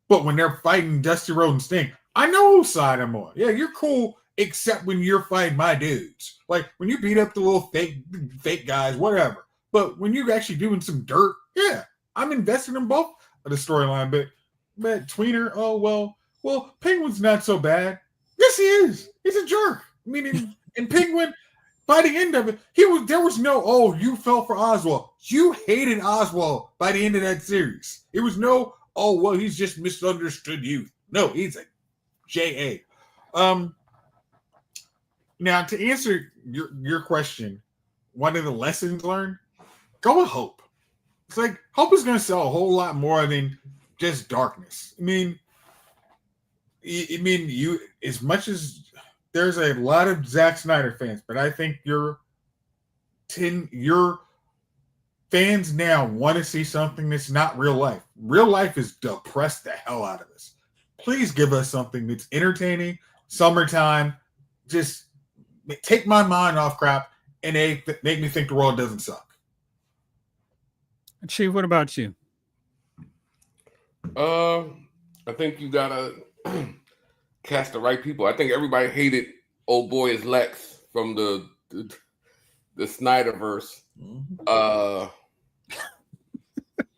But when they're fighting Dusty Rhodes and Sting, I know whose side I'm on. Yeah, you're cool, except when you're fighting my dudes. Like when you beat up the little fake guys, whatever. But when you're actually doing some dirt, yeah, I'm invested in both of the storyline. But Tweener, oh well, Penguin's not so bad. Yes, he is. He's a jerk. I mean, in Penguin, by the end of it, there was no, oh, you fell for Oswald. You hated Oswald by the end of that series. It was no, oh, well, he's just misunderstood youth. No, he's a J.A. Now, to answer your question, one of the lessons learned, go with hope. It's like, hope is going to sell a whole lot more than just darkness. I mean, you, as much as there's a lot of Zack Snyder fans, but I think your fans now want to see something that's not real life. Real life is depressed the hell out of us. Please give us something that's entertaining, summertime, just take my mind off crap and make me think the world doesn't suck. Chief, what about you? I think you gotta cast the right people. I think everybody hated old boy is Lex from the Snyderverse.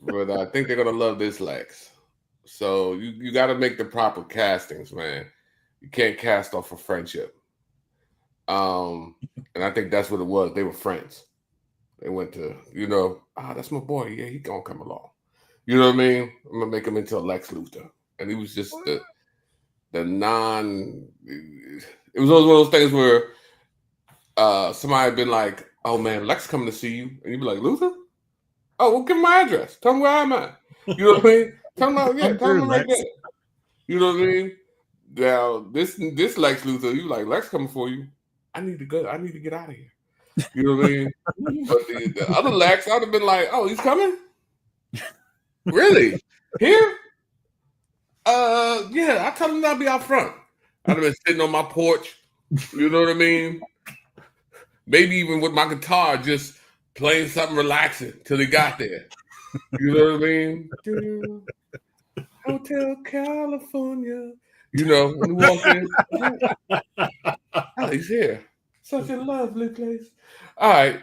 But I think they're gonna love this Lex. So you got to make the proper castings, man. You can't cast off of friendship. And I think that's what it was. They were friends. They went to, that's my boy. Yeah, he gonna come along. You know what I mean? I'm gonna make him into a Lex Luthor, and he was just the non. It was one of those things where somebody had been like, "Oh man, Lex coming to see you," and you'd be like, "Luthor? Oh, well, give him my address. Tell him where I'm at." You know what I mean? Tell him right there. You know what I mean? Now this Lex Luthor, you like Lex coming for you. I need to go. I need to get out of here. You know what I mean? But the other Lex, I'd have been like, "Oh, he's coming? Really? Here? Yeah. I tell him I'll be out front. I'd have been sitting on my porch. You know what I mean? Maybe even with my guitar, just playing something relaxing till he got there. You know what I mean? Hotel California. When you walk in, oh, he's here. Such a lovely place. All right.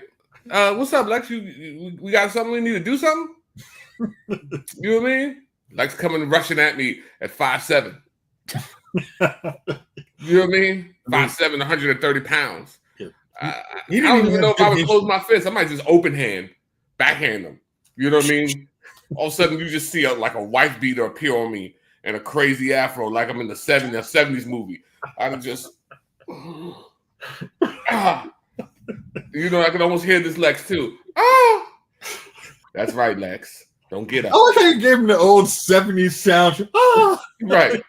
What's up, Lex? We got something? We need to do something? You know what I mean? Lex coming rushing at me at 5'7". You know what I mean? 5'7", 130 pounds. I don't even know if I would close my fist. I might just open hand, backhand them. You know what I mean? All of a sudden, you just see a wife beater appear on me and a crazy afro like I'm in the 70s movie. I'd just... I can almost hear this Lex too. That's right, Lex. Don't get up. I like how you gave him the old 70s sound. Right.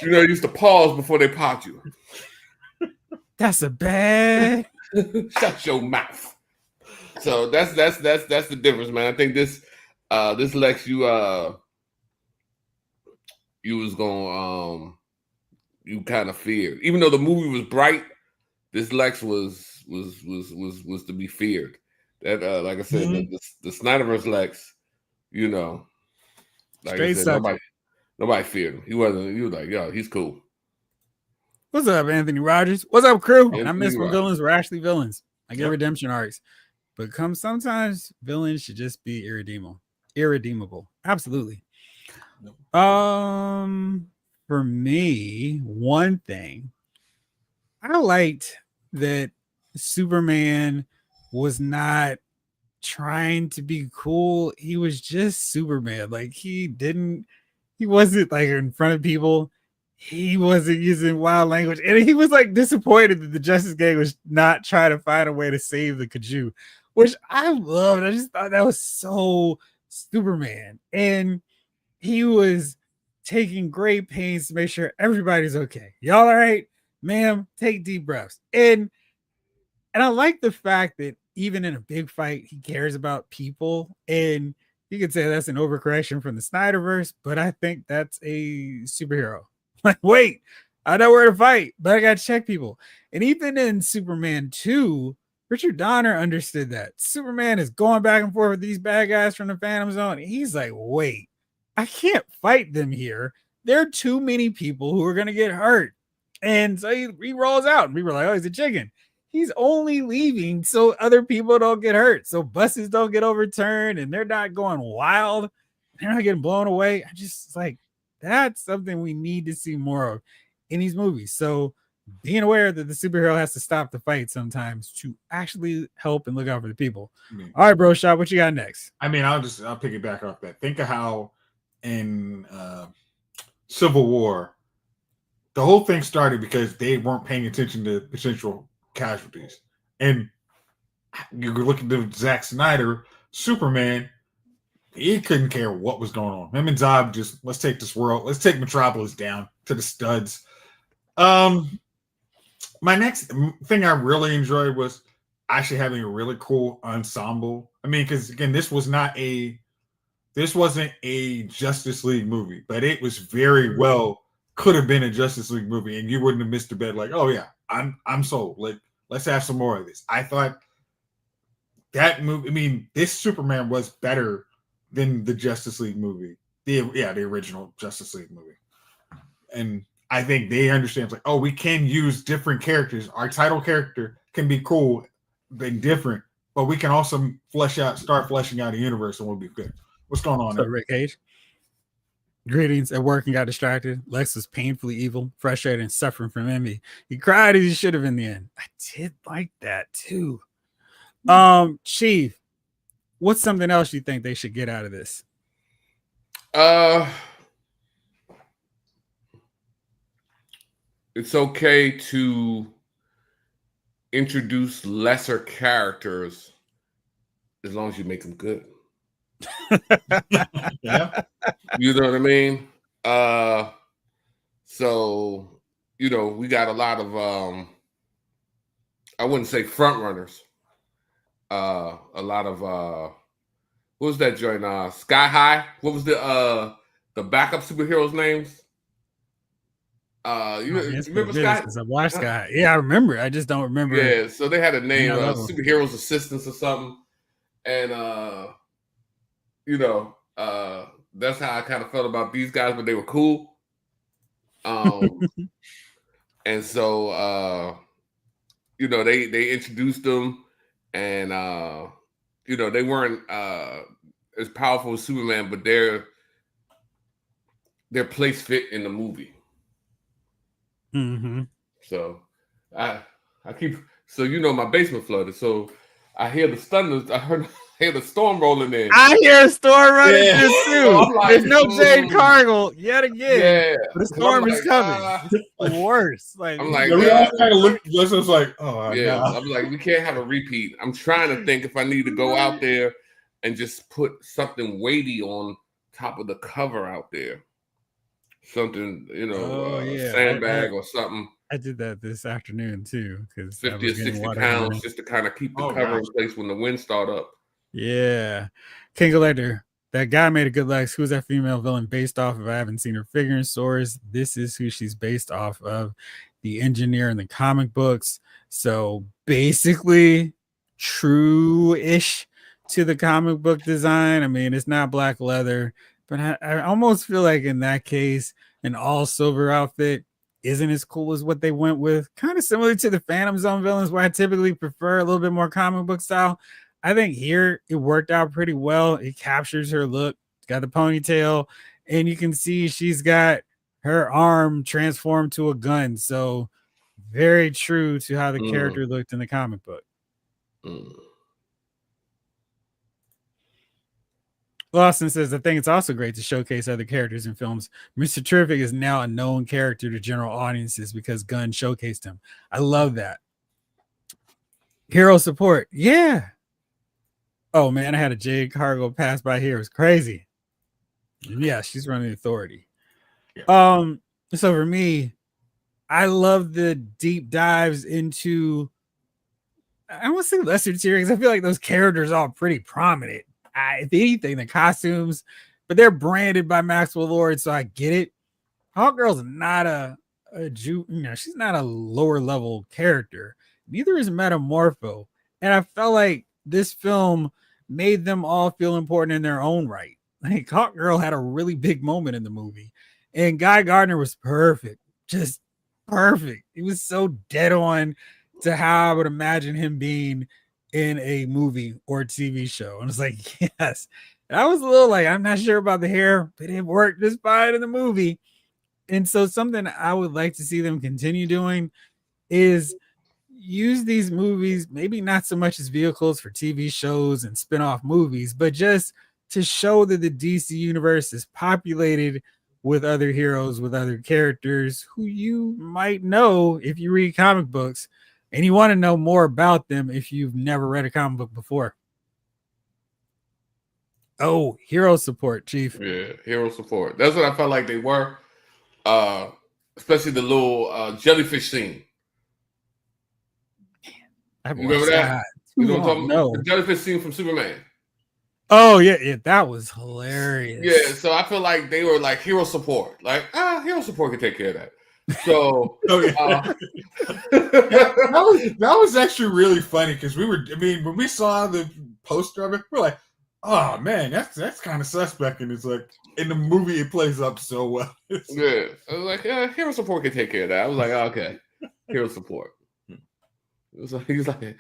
You used to pause before they popped you. That's a bad. Shut your mouth. So that's the difference, man. I think this Lex you was gonna you kind of feared, even though the movie was bright. This Lex was to be feared. That like I said, the Snyderverse Lex, you know, like I Straight said, subject. nobody feared him. He wasn't. He was like, yo, he's cool. What's up, Anthony Rogers? What's up, crew? Anthony And I miss when Rogers. villains were actually villains. I get Yep. redemption arcs, but sometimes villains should just be irredeemable. Absolutely. For me, one thing I liked that Superman was not trying to be cool. He was just Superman. Like he wasn't like in front of people. He wasn't using wild language. And he was like disappointed that the Justice Gang was not trying to find a way to save the Kaju, which I loved. I just thought that was so Superman. And he was taking great pains to make sure everybody's okay. Y'all all right? Ma'am, take deep breaths. And I like the fact that even in a big fight, he cares about people. And you could say that's an overcorrection from the Snyderverse, but I think that's a superhero. Like, wait, I know where to fight, but I got to check people. And even in Superman 2, Richard Donner understood that. Superman is going back and forth with these bad guys from the Phantom Zone. He's like, wait, I can't fight them here. There are too many people who are going to get hurt. And so he rolls out, and we were like, oh, he's a chicken. He's only leaving so other people don't get hurt, so buses don't get overturned, and they're not going wild. They're not getting blown away. I just like that's something we need to see more of in these movies. So being aware that the superhero has to stop the fight sometimes to actually help and look out for the people. All right, bro, shot. What you got next? I mean, I'll pick it back off that. Think of how in Civil War, the whole thing started because they weren't paying attention to potential casualties. And you look at Zack Snyder, Superman, he couldn't care what was going on. Him and Zod just, let's take this world, let's take Metropolis down to the studs. My next thing I really enjoyed was actually having a really cool ensemble. I mean, because again, this wasn't a Justice League movie, but it was very well could have been a Justice League movie, and you wouldn't have missed the bed. Like, oh yeah, I'm sold. Like, let's have some more of this. I thought that movie. I mean, this Superman was better than the Justice League movie. The original Justice League movie, and I think they understand. It's like, oh, we can use different characters. Our title character can be cool and different, but we can also start fleshing out a universe, and we'll be good. What's going on? So, Rick Cage. Greetings. At work and got distracted. Lex was painfully evil, frustrated, and suffering from envy. He cried as he should have in the end. I did like that too. Chief, what's something else you think they should get out of this? It's okay to introduce lesser characters as long as you make them good. Yeah. You know what I mean? So, you know, we got a lot of I wouldn't say front runners. A lot of what was that joint? Sky High. What was the backup superheroes' names? You remember Sky? I watched Sky. Yeah, I remember. I just don't remember. Yeah, so they had a name, superheroes assistants or something, and you know, that's how I kind of felt about these guys, but they were cool. And so you know, they introduced them, and you know, they weren't as powerful as Superman, but their place fit in the movie. Mm-hmm. So I keep, so you know, my basement flooded, so I hear the thunder. I hear the storm rolling in. I hear a storm running through too. Like, there's no Jade Cargill yet again. Yeah, the storm is coming. It's worse. Like, I'm like, we all kind of looked. I was like, oh yeah. No. I'm like, we can't have a repeat. I'm trying to think if I need to go out there and just put something weighty on top of the cover out there. Something, you know, sandbag or something. I did that this afternoon too because I 50 or was getting 60 water in the pounds morning. just to kind of keep the Oh, cover in gosh. place when the wind start up. Yeah. King Collector. That guy made a good Lex. Who's that female villain based off of? I haven't seen her figure in stores. This is who she's based off of. The engineer in the comic books. So basically, true-ish to the comic book design. I mean, it's not black leather, but I almost feel like in that case, an all silver outfit isn't as cool as what they went with. Kind of similar to the Phantom Zone villains, where I typically prefer a little bit more comic book style. I think here it worked out pretty well. It captures her look. Got the ponytail, and you can see she's got her arm transformed to a gun. So very true to how the Mm, character looked in the comic book. mm. Lawson says, I think it's also great to showcase other characters in films. Mr. Terrific is now a known character to general audiences because Gunn showcased him. I love that. Hero support. Yeah. Oh man, I had a Jade Cargo pass by here. It was crazy. Yeah, she's running the authority. Yeah. So for me, I love the deep dives into I don't want to say lesser tier because I feel like those characters are all pretty prominent. If anything, the costumes, but they're branded by Maxwell Lord, so I get it. Hawkgirl's not she's not a lower level character. Neither is Metamorpho. And I felt like this film made them all feel important in their own right. Like Hawkgirl had a really big moment in the movie. And Guy Gardner was perfect. Just perfect. It was so dead on to how I would imagine him being in a movie or TV show. And it's like, yes. And I was a little like, I'm not sure about the hair, but it worked just fine in the movie. And so something I would like to see them continue doing is use these movies, maybe not so much as vehicles for TV shows and spin-off movies, but just to show that the DC universe is populated with other heroes, with other characters who you might know if you read comic books and you want to know more about them if you've never read a comic book before. Oh, hero support, Chief. Yeah, hero support. That's what I felt like they were. Especially the little jellyfish scene. I haven't You remember watched that? that. You Too know what I'm long. talking about? No. The jellyfish scene from Superman. Oh yeah, that was hilarious. Yeah, so I feel like they were like hero support. Like, hero support can take care of that. So Oh, yeah. that was actually really funny because when we saw the poster of it, we're like, oh man, that's kind of suspect. And it's like in the movie it plays up so well. yeah, I was like, hero support can take care of that. I was like, okay, hero support. It was like, he's like,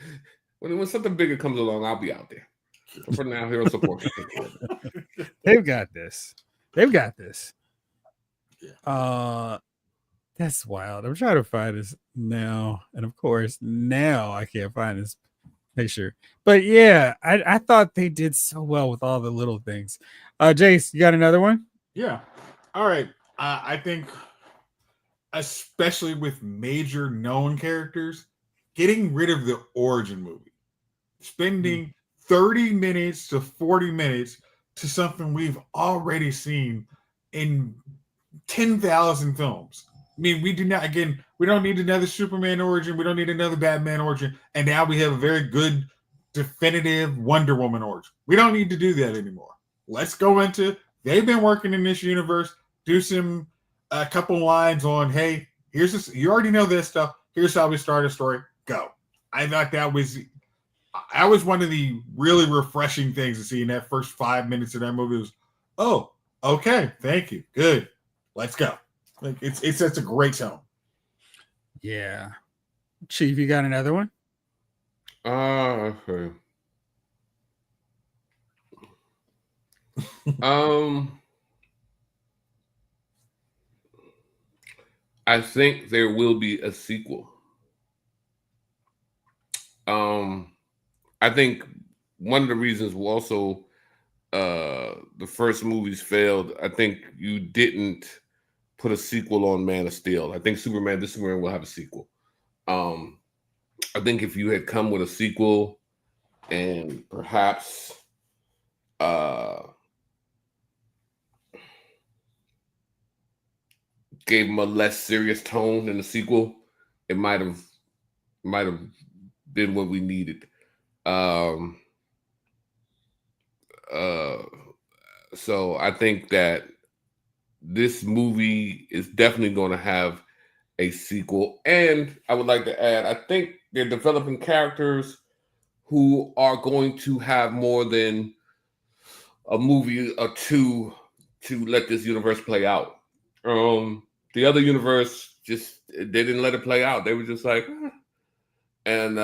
when something bigger comes along, I'll be out there. But for now, hero support can take care of it. They've got this. They've got this. Yeah. That's wild. I'm trying to find this now, and of course, now I can't find this picture. But yeah, I thought they did so well with all the little things. Jace, you got another one? Yeah. All right. I think, especially with major known characters, getting rid of the origin movie, spending 30 minutes to 40 minutes to something we've already seen in 10,000 films. I mean, we don't need another Superman origin. We don't need another Batman origin. And now we have a very good, definitive Wonder Woman origin. We don't need to do that anymore. Let's go into, they've been working in this universe, do a couple lines on, hey, here's this, you already know this stuff. Here's how we start a story. Go. I thought that was one of the really refreshing things to see in that first 5 minutes of that movie was, oh, okay, thank you. Good. Let's go. Like it's such a great tone. Yeah. Chief, you got another one? Okay. I think there will be a sequel. I think one of the reasons also the first movies failed, I think you didn't put a sequel on Man of Steel. I think this Superman will have a sequel. I think if you had come with a sequel and perhaps gave him a less serious tone in the sequel, it might have been what we needed. Um, so I think that this movie is definitely going to have a sequel. And I would like to add, I think they're developing characters who are going to have more than a movie or two to let this universe play out. The other universe just they didn't let it play out. They were just like, and they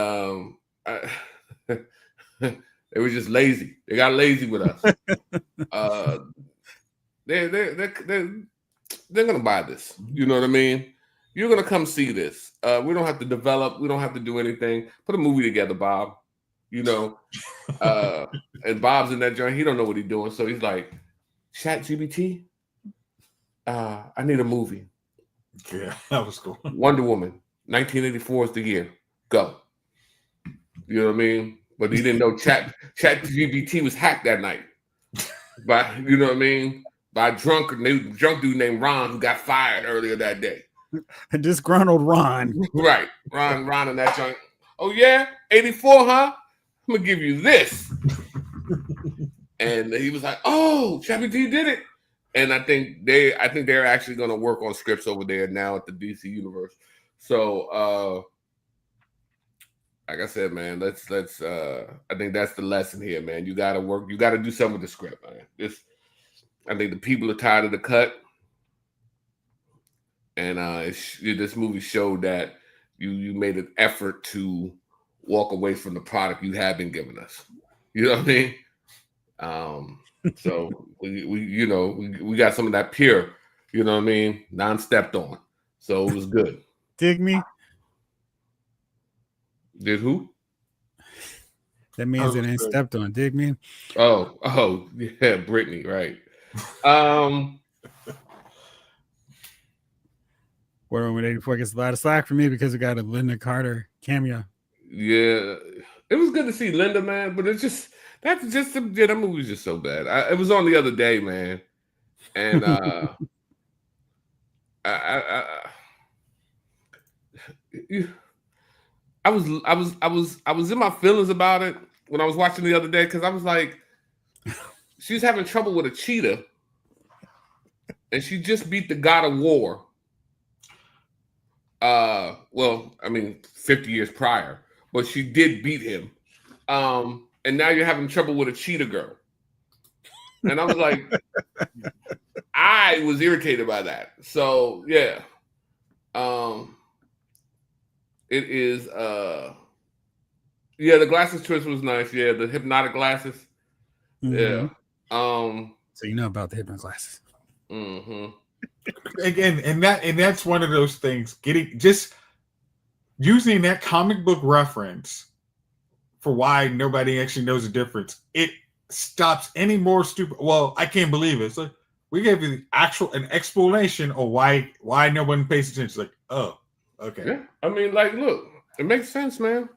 were just lazy. They got lazy with us. They're gonna buy this. You know what I mean? You're gonna come see this. We don't have to develop. We don't have to do anything. Put a movie together, Bob. You know, and Bob's in that joint. He don't know what he's doing, so he's like, "Chat GBT, I need a movie." Yeah, that was cool. Wonder Woman, 1984 is the year. Go. You know what I mean? But he didn't know Chat GBT was hacked that night. By you know what I mean? By a drunk dude named Ron who got fired earlier that day. A disgruntled Ron. Right. Ron in that joint. Oh yeah? 84, huh? I'm gonna give you this. And he was like, oh, Chappie D did it. And I think they're actually gonna work on scripts over there now at the DC universe. So like I said, man, let's I think that's the lesson here, man. You gotta work, you gotta do something with the script, man. I think the people are tired of the cut. And this movie showed that you made an effort to walk away from the product you have been giving us. You know what I mean? So we got some of that pure, you know what I mean, non-stepped on. So it was good. Dig me? Did who? That means it ain't stepped on. Dig me? Oh yeah, Brittany, right. Wonder Woman 84 gets a lot of slack for me because we got a Linda Carter cameo. Yeah, it was good to see Linda, man, but that movie was just so bad. It was on the other day, man, and I was in my feelings about it when I was watching the other day because I was like, she's having trouble with a cheetah, and she just beat the God of War. Well, I mean, 50 years prior, but she did beat him. And now you're having trouble with a cheetah girl. And I was like, I was irritated by that. So yeah. It is yeah, the glasses twist was nice. Yeah, the hypnotic glasses. Mm-hmm. Yeah. So you know about the hypnotic glasses. Mm-hmm. Again, and that's one of those things. Just using that comic book reference for why nobody actually knows the difference. It stops any more stupid. Well, I can't believe it. It's like we gave you an explanation of why no one pays attention. It's like, oh, okay. Yeah, I mean, like, look, it makes sense, man.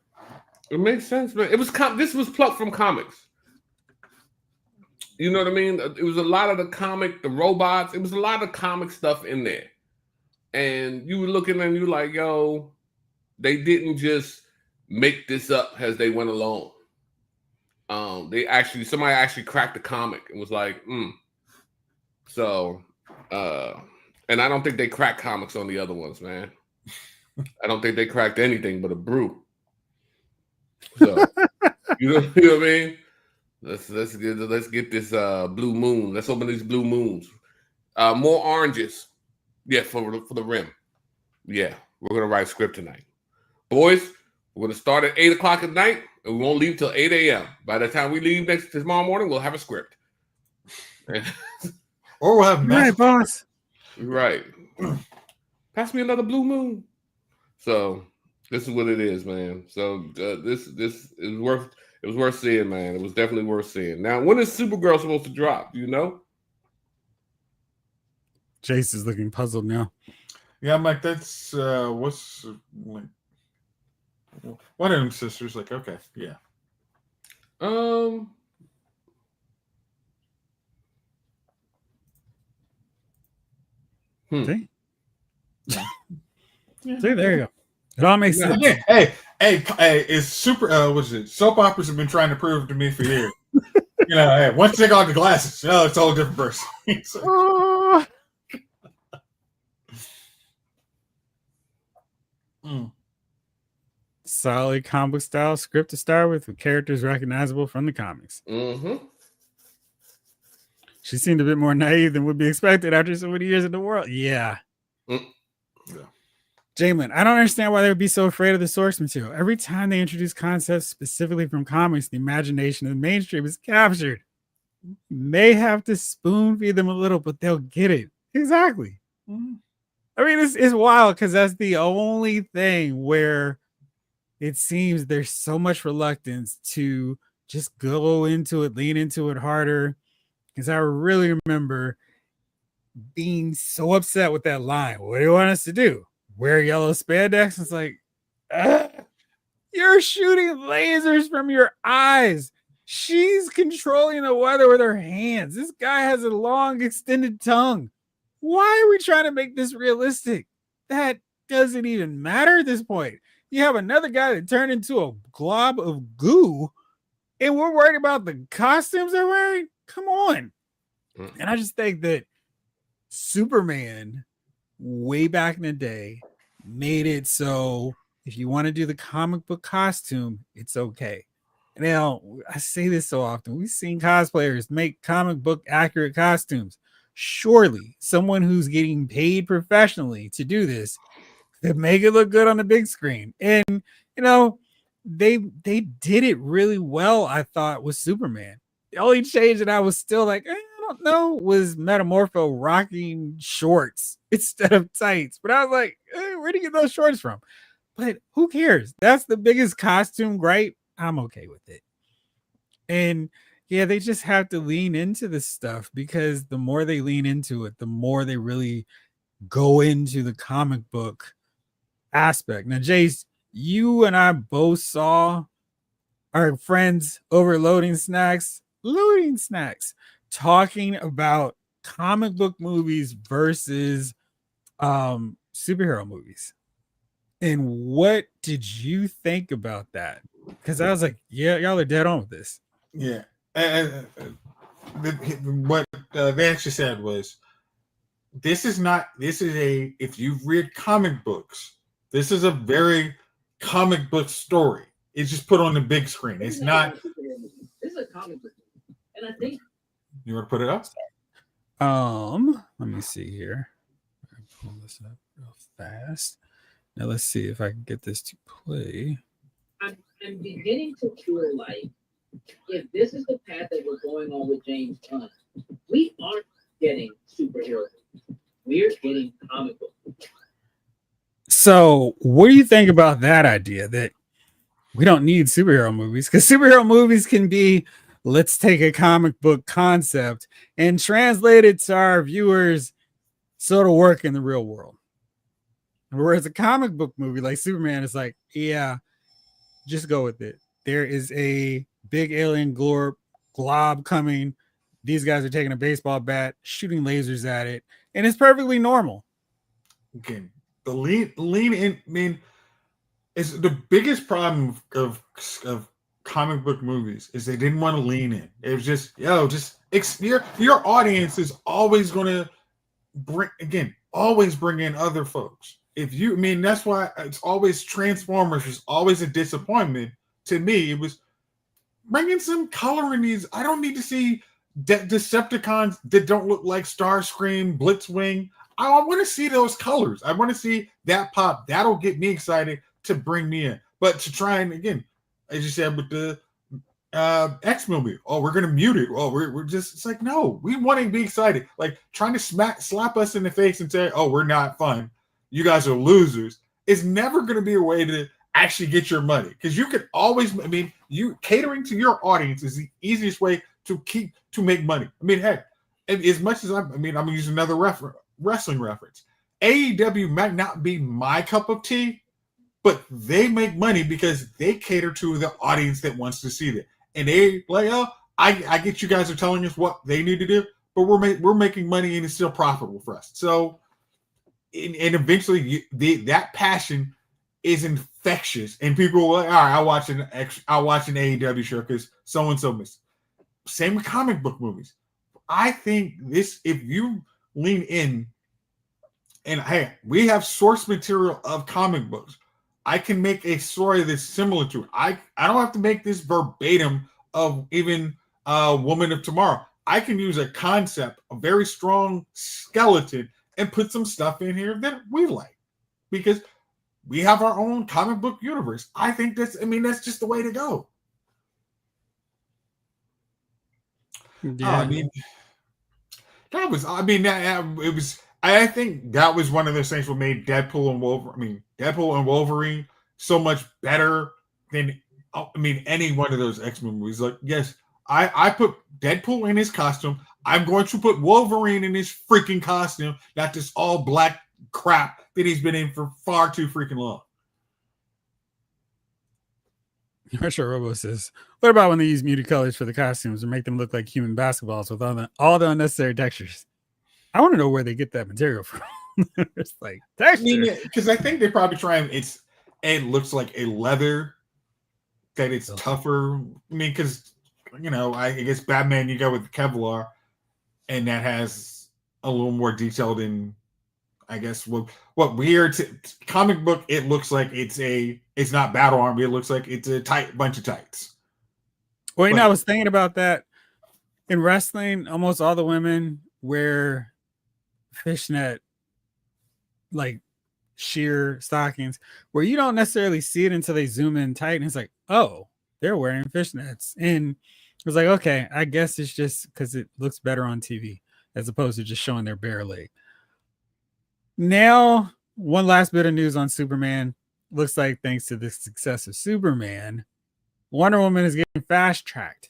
It makes sense, man. This was plucked from comics. You know what I mean? It was a lot of the robots. It was a lot of comic stuff in there. And you were looking and you're like, yo, they didn't just make this up as they went along. Somebody actually cracked the comic and was like, So, and I don't think they cracked comics on the other ones, man. I don't think they cracked anything but a brew. So, you know what I mean? Let's get this blue moon. Let's open these blue moons. More oranges. Yeah, for the rim. Yeah, we're gonna write a script tonight, boys. We're gonna start at 8:00 at night, and we won't leave till 8 a.m. By the time we leave tomorrow morning, we'll have a script. Or we'll have right, boss. Right. Pass me another blue moon. So this is what it is, man. So this is worth. It was worth seeing, man. It was definitely worth seeing. Now, when is Supergirl supposed to drop? Do you know? Jace is looking puzzled now. Yeah, I'm like, that's what's like one of them sisters. Like, okay, yeah. See? Yeah. See, there you go. It all makes sense. Again, hey, it's super. What's it? Soap operas have been trying to prove to me for years. Hey, once you take off the glasses, it's a whole different person. Oh. Solid comic style script to start with characters recognizable from the comics. Mm-hmm. She seemed a bit more naive than would be expected after so many years in the world. Yeah. Yeah. Jalen, I don't understand why they would be so afraid of the source material. Every time they introduce concepts specifically from comics, the imagination of the mainstream is captured. You may have to spoon feed them a little, but they'll get it. Exactly. Mm-hmm. I mean, it's wild because that's the only thing where it seems there's so much reluctance to just go into it, lean into it harder. Because I really remember being so upset with that line. What do you want us to do? Wear yellow spandex? It's like, you're shooting lasers from your eyes. She's controlling the weather with her hands. This guy has a long, extended tongue. Why are we trying to make this realistic? That doesn't even matter at this point. You have another guy that turned into a glob of goo, and we're worried about the costumes they're wearing? Come on. And I just think that Superman, way back in the day, made it so if you want to do the comic book costume, it's okay. Now, I say this so often. We've seen cosplayers make comic book accurate costumes. Surely, someone who's getting paid professionally to do this could make it look good on the big screen. And, they did it really well, I thought, with Superman. The only change that I was still like, I don't know, was Metamorpho rocking shorts instead of tights. But I was like, where do you get those shorts from? But who cares? That's the biggest costume gripe. I'm okay with it. And yeah, they just have to lean into this stuff because the more they lean into it, the more they really go into the comic book aspect. Now, Jace, you and I both saw our friends over Loading Snacks talking about comic book movies versus superhero movies. And what did you think about that? Because I was like, yeah, y'all are dead on with this. Yeah. What they actually said was, if you've read comic books, this is a very comic book story. It's just put on the big screen. It's not. This is a comic book. And I think. You want to put it up? Let me see here. I'll pull this up real fast. Now let's see if I can get this to play. I'm beginning to feel like if this is the path that we're going on with James Gunn, we aren't getting superheroes. We're getting comic books. So what do you think about that idea that we don't need superhero movies? Because superhero movies can be, let's take a comic book concept and translate it to our viewers so it'll work in the real world. Whereas a comic book movie like Superman is like, yeah, just go with it. There is a big alien glob coming. These guys are taking a baseball bat, shooting lasers at it, and it's perfectly normal. Okay, the lean in. I mean, it's the biggest problem of comic book movies is they didn't want to lean in. It was just your audience is always going to bring in other folks. That's why it's always Transformers was always a disappointment to me. It was bringing some color in these. I don't need to see Decepticons that don't look like Starscream, Blitzwing. I want to see those colors. I want to see that pop. That'll get me excited to bring me in. But to try and, again, as you said with the X movie, we're going to mute it. We're just, it's like, no, we want to be excited. Like trying to slap us in the face and say, we're not fun. You guys are losers. It's never going to be a way to actually get your money. Because you can always, you catering to your audience is the easiest way to make money. Heck, as much as I'm going to use another wrestling reference. AEW might not be my cup of tea, but they make money because they cater to the audience that wants to see that. And they like, I get you guys are telling us what they need to do, but we're making money and it's still profitable for us. So, and eventually that passion is infectious, and people will, all right, I'll watch an AEW show because so and so missed. Same with comic book movies. I think this, if you lean in, and hey, we have source material of comic books. I can make a story that's similar to it. I don't have to make this verbatim of even Woman of Tomorrow. I can use a concept, a very strong skeleton, and put some stuff in here that we like, because we have our own comic book universe. I think that's just the way to go. Yeah. I mean, it was. I think that was one of those things that made Deadpool and Wolverine so much better than any one of those X-Men movies. Like, yes, I put Deadpool in his costume. I'm going to put Wolverine in his freaking costume, not this all black crap that he's been in for far too freaking long. Sure, Robo says, what about when they use muted colors for the costumes and make them look like human basketballs with all the unnecessary textures? I want to know where they get that material from. It's like texture. Because I think they probably try and it looks like a leather, that it's tougher. Because I guess Batman, you go with Kevlar, and that has a little more detail than, I guess, what weird comic book. It looks like it's not battle armor. It looks like it's a tight bunch of tights. Well, I was thinking about that. In wrestling, almost all the women wear fishnet, like sheer stockings, where you don't necessarily see it until they zoom in tight, and it's like, oh, they're wearing fishnets. And it was like, okay, I guess it's just because it looks better on TV as opposed to just showing their bare leg. Now, one last bit of news on Superman. Looks like thanks to the success of Superman, Wonder Woman is getting fast-tracked.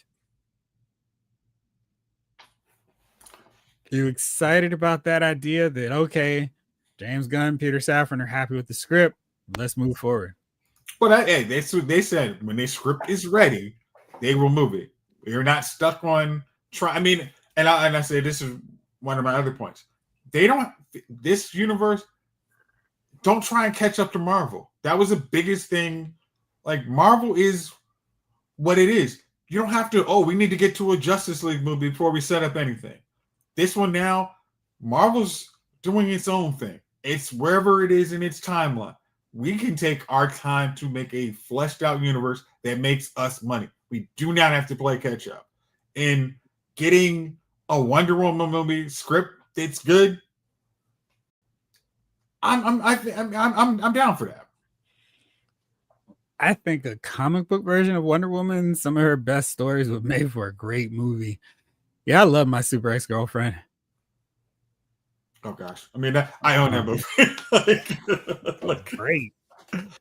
Are you excited about that idea that, okay, James Gunn, Peter Safran are happy with the script, let's move forward? Well, that's what they said. When their script is ready, they will move it. You're not stuck on and I say this is one of my other points. This universe, don't try and catch up to Marvel. That was the biggest thing. Like, Marvel is what it is. You don't have to, we need to get to a Justice League movie before we set up anything. This one now, Marvel's doing its own thing. It's wherever it is in its timeline. We can take our time to make a fleshed out universe that makes us money. We do not have to play catch up. And getting a Wonder Woman movie script that's good, I'm down for that. I think a comic book version of Wonder Woman, some of her best stories would make for a great movie. Yeah, I love My Super Ex-Girlfriend. Oh gosh, I own that movie. Like, great.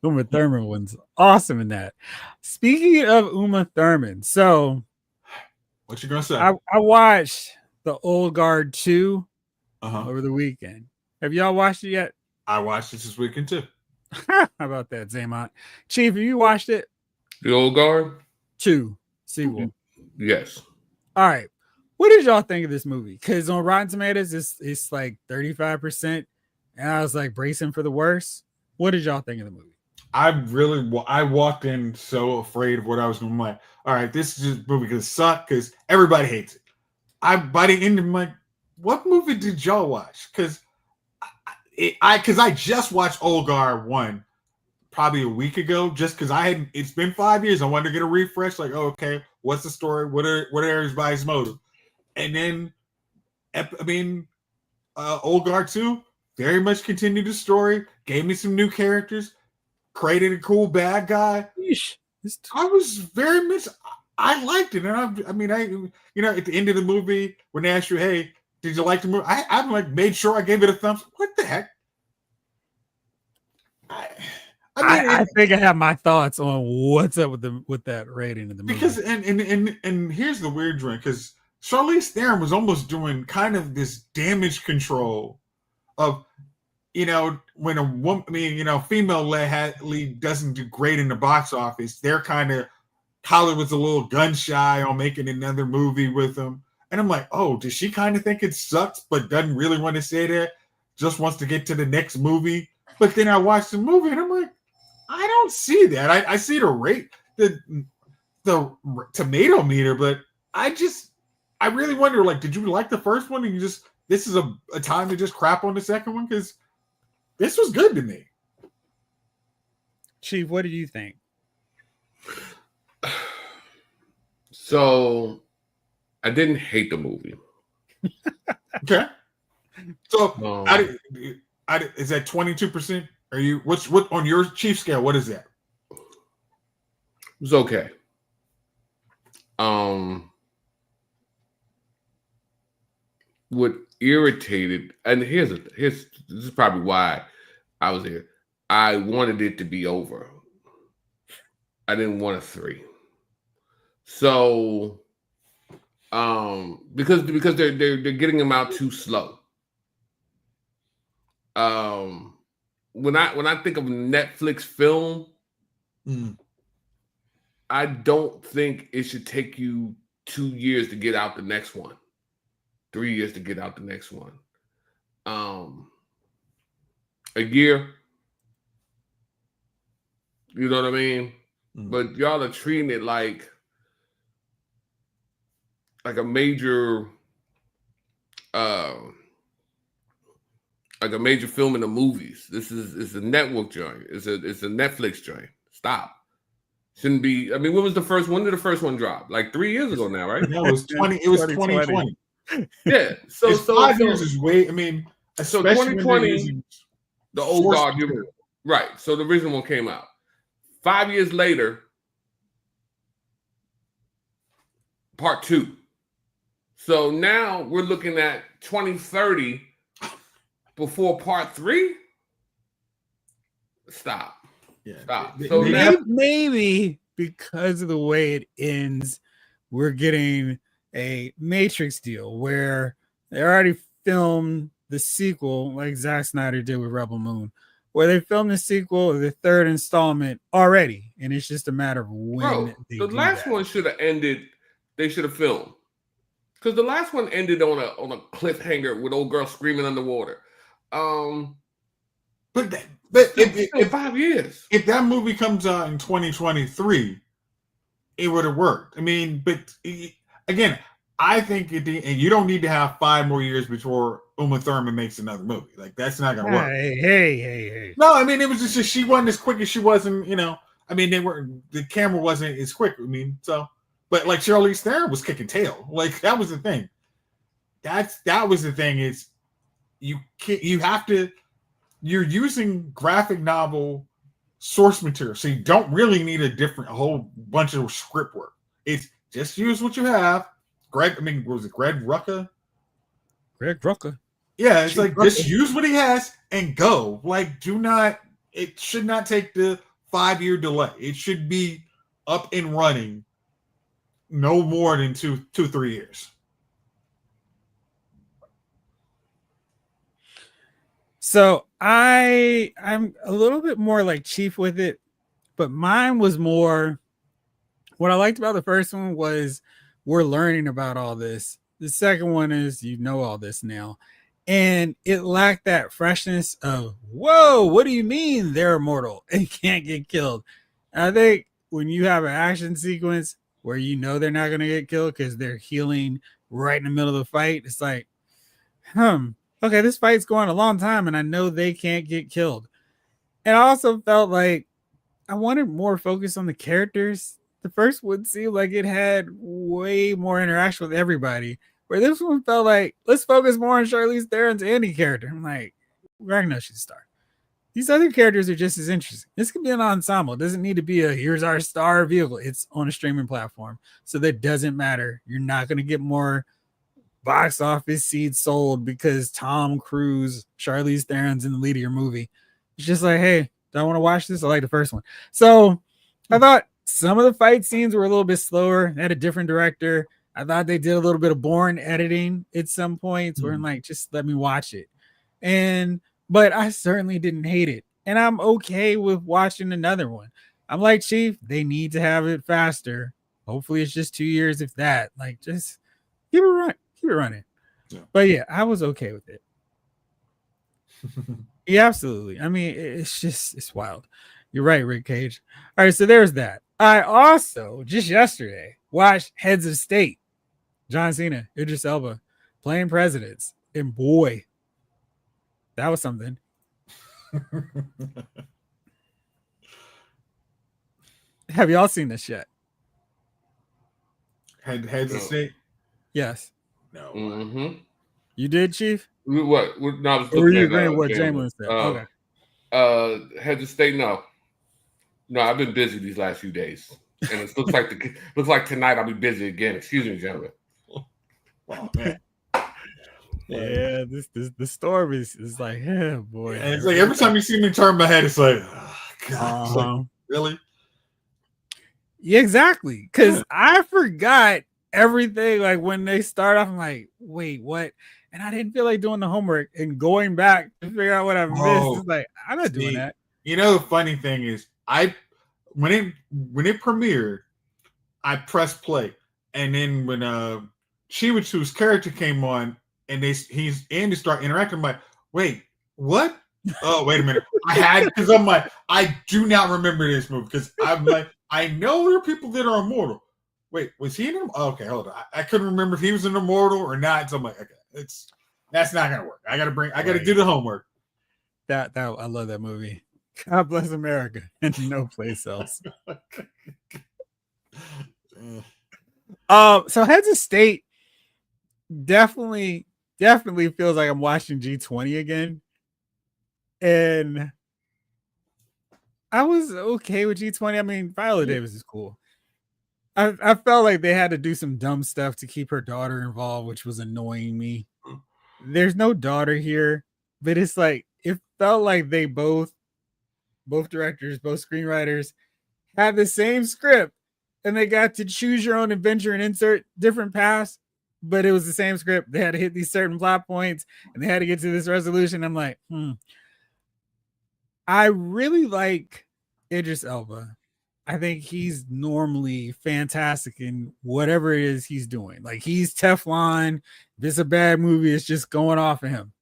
Uma Thurman one's awesome in that. Speaking of Uma Thurman, so what you gonna say? I watched The Old Guard 2 over the weekend. Have y'all watched it yet? I watched it this weekend too. How about that, Zaymont? Chief, have you watched it? The Old Guard 2 sequel. Yes. All right. What did y'all think of this movie? Because on Rotten Tomatoes, it's like 35%, and I was like bracing for the worst. What did y'all think of the movie? I walked in so afraid of what I was going to like. All right, this is just movie gonna suck because everybody hates it. By the end, I'm like, what movie did y'all watch? Because I just watched Old Guard 1 probably a week ago, just because it's been 5 years. I wanted to get a refresh. Like, oh, okay, what's the story? What are everybody's motive? And then, Old Guard 2 very much continued the story, gave me some new characters, created a cool bad guy. I was very I liked it. And at the end of the movie, when they asked you, hey, did you like the movie? I made sure I gave it a thumbs up. What the heck? I think I have my thoughts on what's up with that rating of the movie. Because and here's the weird drink, because Charlize Theron was almost doing kind of this damage control of, when a woman, female lead doesn't do great in the box office, they're kind of, Hollywood's a little gun shy on making another movie with them. And I'm like, oh, does she kind of think it sucks, but doesn't really want to say that? Just wants to get to the next movie. But then I watched the movie and I'm like, don't see that. I see the rate, the tomato meter, but I really wonder, like, did you like the first one and this is a time to just crap on the second one? Because this was good to me. Chief, what do you think? So I didn't hate the movie. Okay. So is that 22%? Are you what on your Chief scale? What is that? It was okay. What irritated, and here's this is probably why I was here. I wanted it to be over. I didn't want a 3. So because they're getting them out too slow. When I think of Netflix film, I don't think it should take you 2 years to get out the next one, 3 years to get out the next one. A year, you know what I mean? But y'all are treating it like a major film in the movies. It's a network joint. It's a Netflix joint. Stop. Shouldn't be. I mean, when was the first? When did the first one drop? Like 3 years ago now, right? No, it was 20. It was 2020. Yeah. So 5 years is way. I mean, so 2020, the old guard, right? So the original one came out 5 years later. Part 2. So now we're looking at 2030 before part 3. Stop. Yeah. Stop. So maybe because of the way it ends, we're getting a Matrix deal where they already filmed the sequel, like Zack Snyder did with Rebel Moon, where they filmed the sequel, the third installment already, and it's just a matter of when. The last one should have ended. They should have filmed. Because the last one ended on a cliffhanger with old girl screaming underwater. But if 5 years, if that movie comes out in 2023, it would have worked. I mean, but again, I think and you don't need to have 5 more years before Uma Thurman makes another movie. Like that's not gonna work. Hey. No, I mean it was just she wasn't as quick as she wasn't. I mean the camera wasn't as quick. I mean so. But like Charlize Theron was kicking tail. Like that was the thing. That was the thing is you're using graphic novel source material, so you don't really need a whole bunch of script work. It's just use what you have. Greg Rucka? Greg Rucka. Yeah, it's like just use what he has and go. Like it should not take the 5-year delay. It should be up and running no more than 3 years. So I'm a little bit more like Chief with it, but mine was more. What I liked about the first one was we're learning about all this. The second one is all this now, and it lacked that freshness of whoa. What do you mean they're immortal and can't get killed? And I think when you have an action sequence where they're not going to get killed because they're healing right in the middle of the fight, it's like, okay, this fight's going a long time and I know they can't get killed. And I also felt like I wanted more focus on the characters. The first one seemed like it had way more interaction with everybody, where this one felt like, let's focus more on Charlize Theron's Andy character. I'm like, I know she's a star. These other characters are just as interesting. This could be an ensemble. It doesn't need to be here's our star vehicle. It's on a streaming platform. So that doesn't matter. You're not going to get more box office seeds sold because Tom Cruise, Charlize Theron's in the lead of your movie. It's just like, hey, do I want to watch this? I like the first one. So I thought some of the fight scenes were a little bit slower. They had a different director. I thought they did a little bit of boring editing at some points where I'm like, just let me watch it. But I certainly didn't hate it. And I'm okay with watching another one. I'm like, Chief, they need to have it faster. Hopefully it's just 2 years, if that. Like, just keep it running. Yeah. But yeah, I was okay with it. Yeah, absolutely. I mean, it's wild. You're right, Rick Cage. All right, so there's that. I also just yesterday watched Heads of State. John Cena, Idris Elba, playing presidents, and boy, that was something. Have y'all seen this yet? Heads of No. state? Yes, No. Mm-hmm. you did, Chief. What? No, I was Or were looking you at agreeing with what Jamlin. Jamlin said? Okay. Head to state. No, I've been busy these last few days, and it looks like tonight I'll be busy again. Excuse me, gentlemen. Oh man. Yeah, this the storm is like, yeah, boy. And it's like every time you see me turn my head, it's like, oh, God. It's like, really? Yeah, exactly. Because Yeah. I forgot everything. Like when they start off, I'm like, wait, what? And I didn't feel like doing the homework and going back to figure out what I missed. Oh, It's like I'm not doing see, that. You know, the funny thing is, when it premiered, I pressed play, and then when Chiwetel's character came on, and Andy start interacting, I'm like, wait, what? Oh, wait a minute. Because I'm like, I do not remember this movie because I'm like, I know there are people that are immortal. Wait, was he in him? Oh, okay, hold on. I couldn't remember if he was an immortal or not. So I'm like, okay, that's not gonna work. I gotta do the homework. That I love that movie. God bless America and no place else. So Heads of State definitely feels like I'm watching G20 again. And I was okay with G20. I mean, Viola Davis is cool. I felt like they had to do some dumb stuff to keep her daughter involved, which was annoying me. There's no daughter here, but it's like it felt like they both directors, both screenwriters had the same script and they got to choose your own adventure and insert different paths, but it was the same script. They had to hit these certain plot points and they had to get to this resolution. I'm like, I really like Idris Elba. I think he's normally fantastic in whatever it is he's doing. Like he's Teflon. If it's a bad movie, it's just going off of him.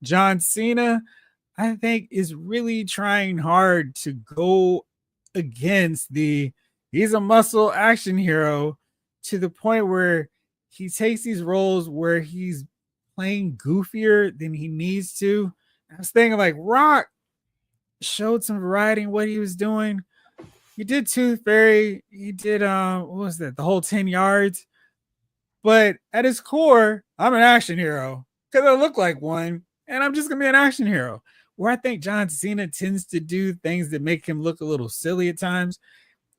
John Cena, I think, is really trying hard to go against he's a muscle action hero to the point where he takes these roles where he's playing goofier than he needs to. I was thinking like Rock showed some variety in what he was doing. He did Tooth Fairy. He did what was that? The whole 10 yards. But at his core, I'm an action hero because I look like one, and I'm just gonna be an action hero. Where I think John Cena tends to do things that make him look a little silly at times.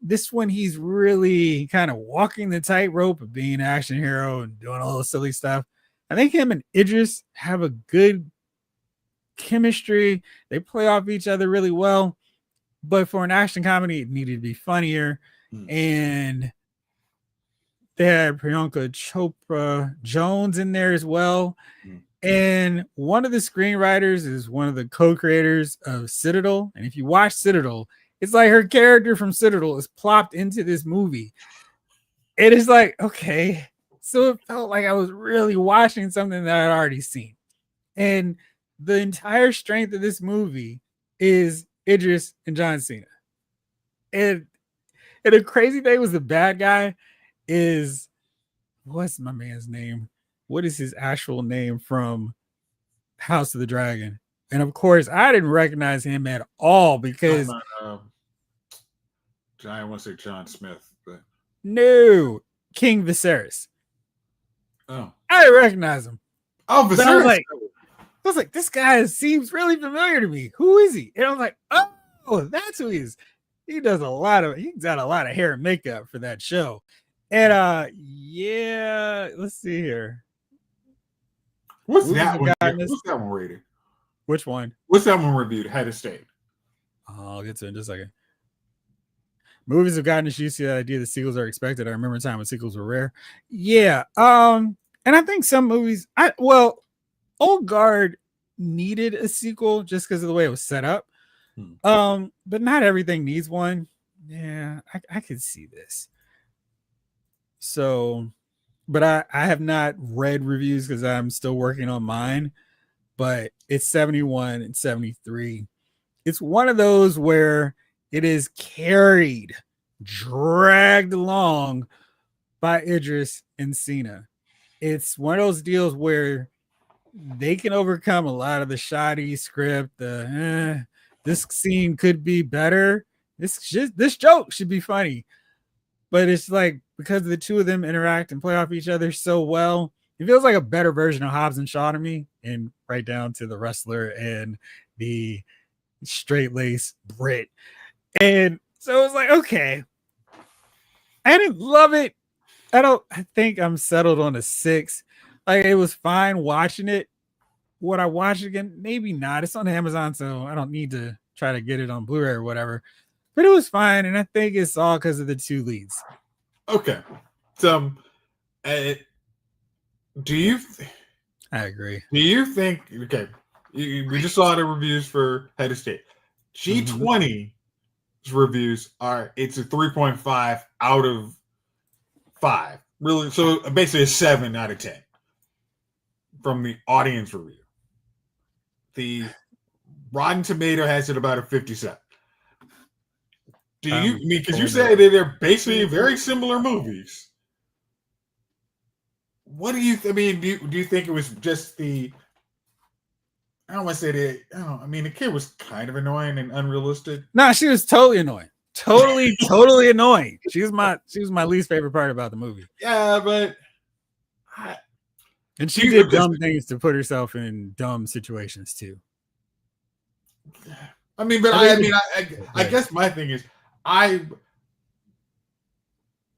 This one, he's really kind of walking the tightrope of being an action hero and doing all the silly stuff. I think him and Idris have a good chemistry. They play off each other really well. But for an action comedy, it needed to be funnier. And they had Priyanka Chopra Jones in there as well. And one of the screenwriters is one of the co-creators of Citadel. And if you watch Citadel, it's like her character from Citadel is plopped into this movie. It is like, okay. So it felt like I was really watching something that I'd already seen. And the entire strength of this movie is Idris and John Cena. And the crazy thing was the bad guy is, what's my man's name? What is his actual name from House of the Dragon? And of course, I didn't recognize him at all because I want to say John Smith, but no, King Viserys. Oh, I didn't recognize him. Oh, But I was like, this guy seems really familiar to me. Who is he? And I was like, oh, that's who he is. He's got a lot of hair and makeup for that show. And yeah, let's see here. What's that one? What's that one rated? Which one? What's that one reviewed? Head of State. I'll get to it in just a second. Movies have gotten us used to the idea that sequels are expected. I remember a time when sequels were rare. Yeah. And I think some movies, Old Guard needed a sequel just because of the way it was set up. But not everything needs one. Yeah, I could see this. So, but I have not read reviews because I'm still working on mine. But it's 71 and 73. It's one of those where it is carried, dragged along by Idris and Cena. It's one of those deals where they can overcome a lot of the shoddy script. This scene could be better. This joke should be funny, but it's like because the two of them interact and play off each other so well, it feels like a better version of Hobbs and Shaw to me, and right down to the wrestler and the straight lace Brit. And so it was like, okay, I didn't love it. I think I'm settled on a 6. Like it was fine watching it. Would I watch it again? Maybe not. It's on Amazon, so I don't need to try to get it on Blu-ray or whatever. But it was fine, and I think it's all because of the two leads. Okay. So, do you? I agree. Do you think? Okay, we just saw the reviews for Head of State. G20's reviews are it's a 3.5 out of 5. Really, so basically a 7 out of 10 from the audience review. The Rotten Tomato has it about a 57. Do you mean because you say that they're basically very similar movies? What do you? I mean, do you think it was just the? I don't want to say that. I mean, the kid was kind of annoying and unrealistic. Nah, she was totally annoying. Totally annoying. She was my least favorite part about the movie. Yeah, but and she did dumb things to put herself in dumb situations too. I mean, but I guess my thing is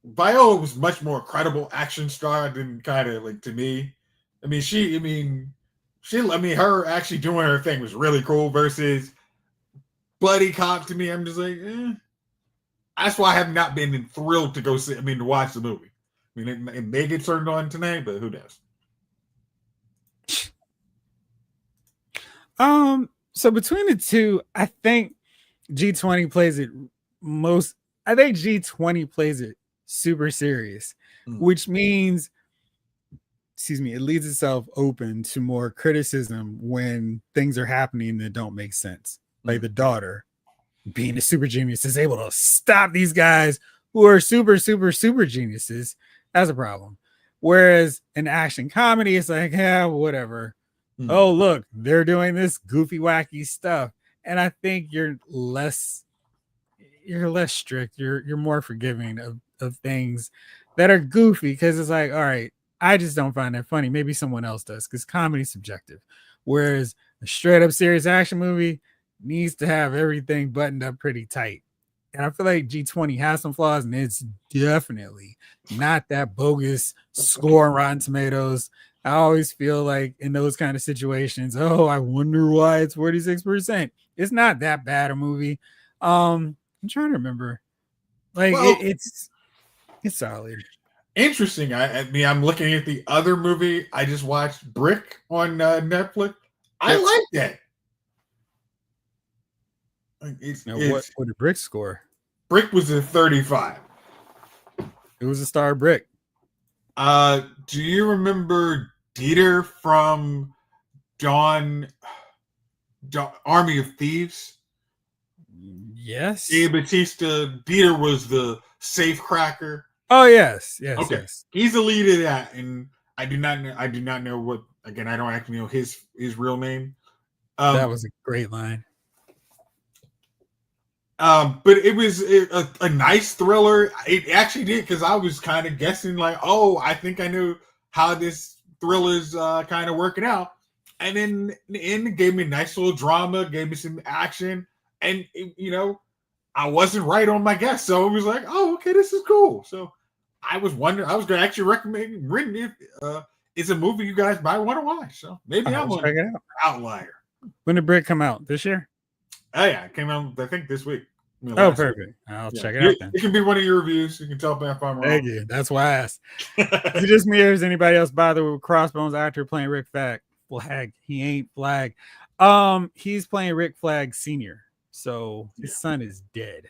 Viola was much more credible action star than kind of like to me. Her actually doing her thing was really cool versus Buddy Cop to me. I'm just like, That's why I have not been thrilled to go see. To watch the movie. I mean, it may get turned on tonight, but who knows? So between the two, I think G20 plays it most. I think G20 plays it super serious, which means, it leaves itself open to more criticism when things are happening that don't make sense. Like the daughter being a super genius is able to stop these guys who are super geniuses. That's a problem. Whereas in action comedy, it's like, yeah, whatever. Oh, look, they're doing this goofy, wacky stuff. And I think you're less strict. You're more forgiving of things that are goofy because it's like, all right, I just don't find that funny. Maybe someone else does because comedy's subjective. Whereas a straight up serious action movie needs to have everything buttoned up pretty tight. And I feel like G20 has some flaws, and it's definitely not that bogus score on Rotten Tomatoes. I always feel like in those kind of situations, I wonder why it's 46%. It's not that bad a movie. I'm trying to remember. It's solid. Interesting. I'm looking at the other movie I just watched, Brick, on Netflix. I like that. What did Brick score? Brick was a 35. It was a star Brick. Do you remember Dieter from John Army of Thieves? Yes. Dave Bautista. Dieter was the safe cracker. Oh yes. Okay. Yes. He's the lead of that, and I do not know what. Again, I don't actually know his real name. That was a great line. But it was a nice thriller. It actually did, because I was kind of guessing like, I think I knew how this thriller's kind of working out. And then in the end, it gave me a nice little drama, gave me some action. And, I wasn't right on my guess. So it was like, okay, this is cool. So I was wondering, I was going to actually recommend if it's a movie you guys might want to watch. So maybe I'm an outlier. When did Brick come out? This year? Oh, yeah. It came out, I think, this week. Perfect. Week. I'll check it out then. It can be one of your reviews. You can tell me if I'm wrong. Thank you. That's why I asked. Is it just me or is anybody else bothered with Crossbones actor playing Rick Flag? He ain't Flag. He's playing Rick Flag Sr. So his son is dead.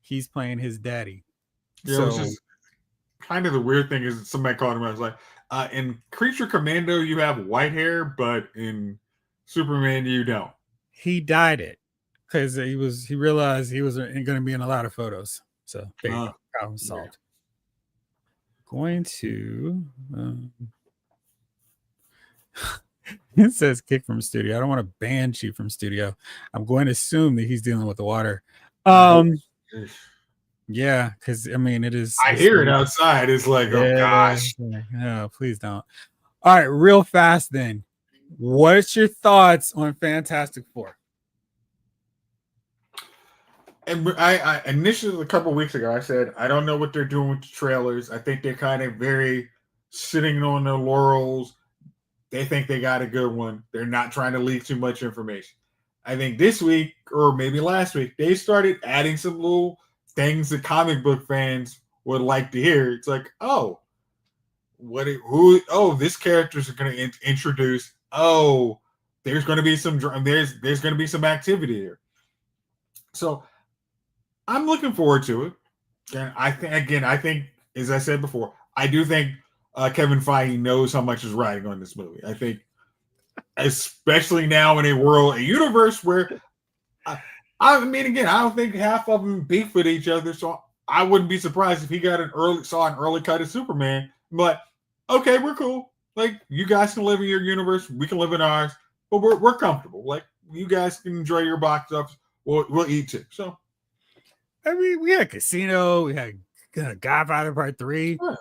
He's playing his daddy. Yeah, so, just kind of the weird thing is somebody called him. I was like, in Creature Commando, you have white hair, but in Superman, you don't. He dyed it. because he realized he was going to be in a lot of photos. So there you go. Problem solved. Going to it says kick from studio. I don't want to ban Chief from studio. I'm going to assume that he's dealing with the water. Yeah, because I mean it is. I hear it outside. It's like, oh gosh. No, please don't. All right, real fast then. What's your thoughts on Fantastic Four? And I initially, a couple weeks ago, I said I don't know what they're doing with the trailers. I think they're kind of very sitting on their laurels. They think they got a good one. They're not trying to leak too much information. I think this week, or maybe last week, they started adding some little things that comic book fans would like to hear. It's like, oh, this characters are going to introduce. Oh, there's going to be some there's going to be some activity here. So I'm looking forward to it. And I think, as I said before, I do think Kevin Feige knows how much is riding on this movie. I think, especially now in a universe where, I mean, again, I don't think half of them beef with each other, so I wouldn't be surprised if he got an early cut of Superman. But okay, we're cool. Like, you guys can live in your universe, we can live in ours, but we're comfortable. Like, you guys can enjoy your box office. We'll eat too. So. I mean, we had Casino, we had Godfather Part 3. Yeah.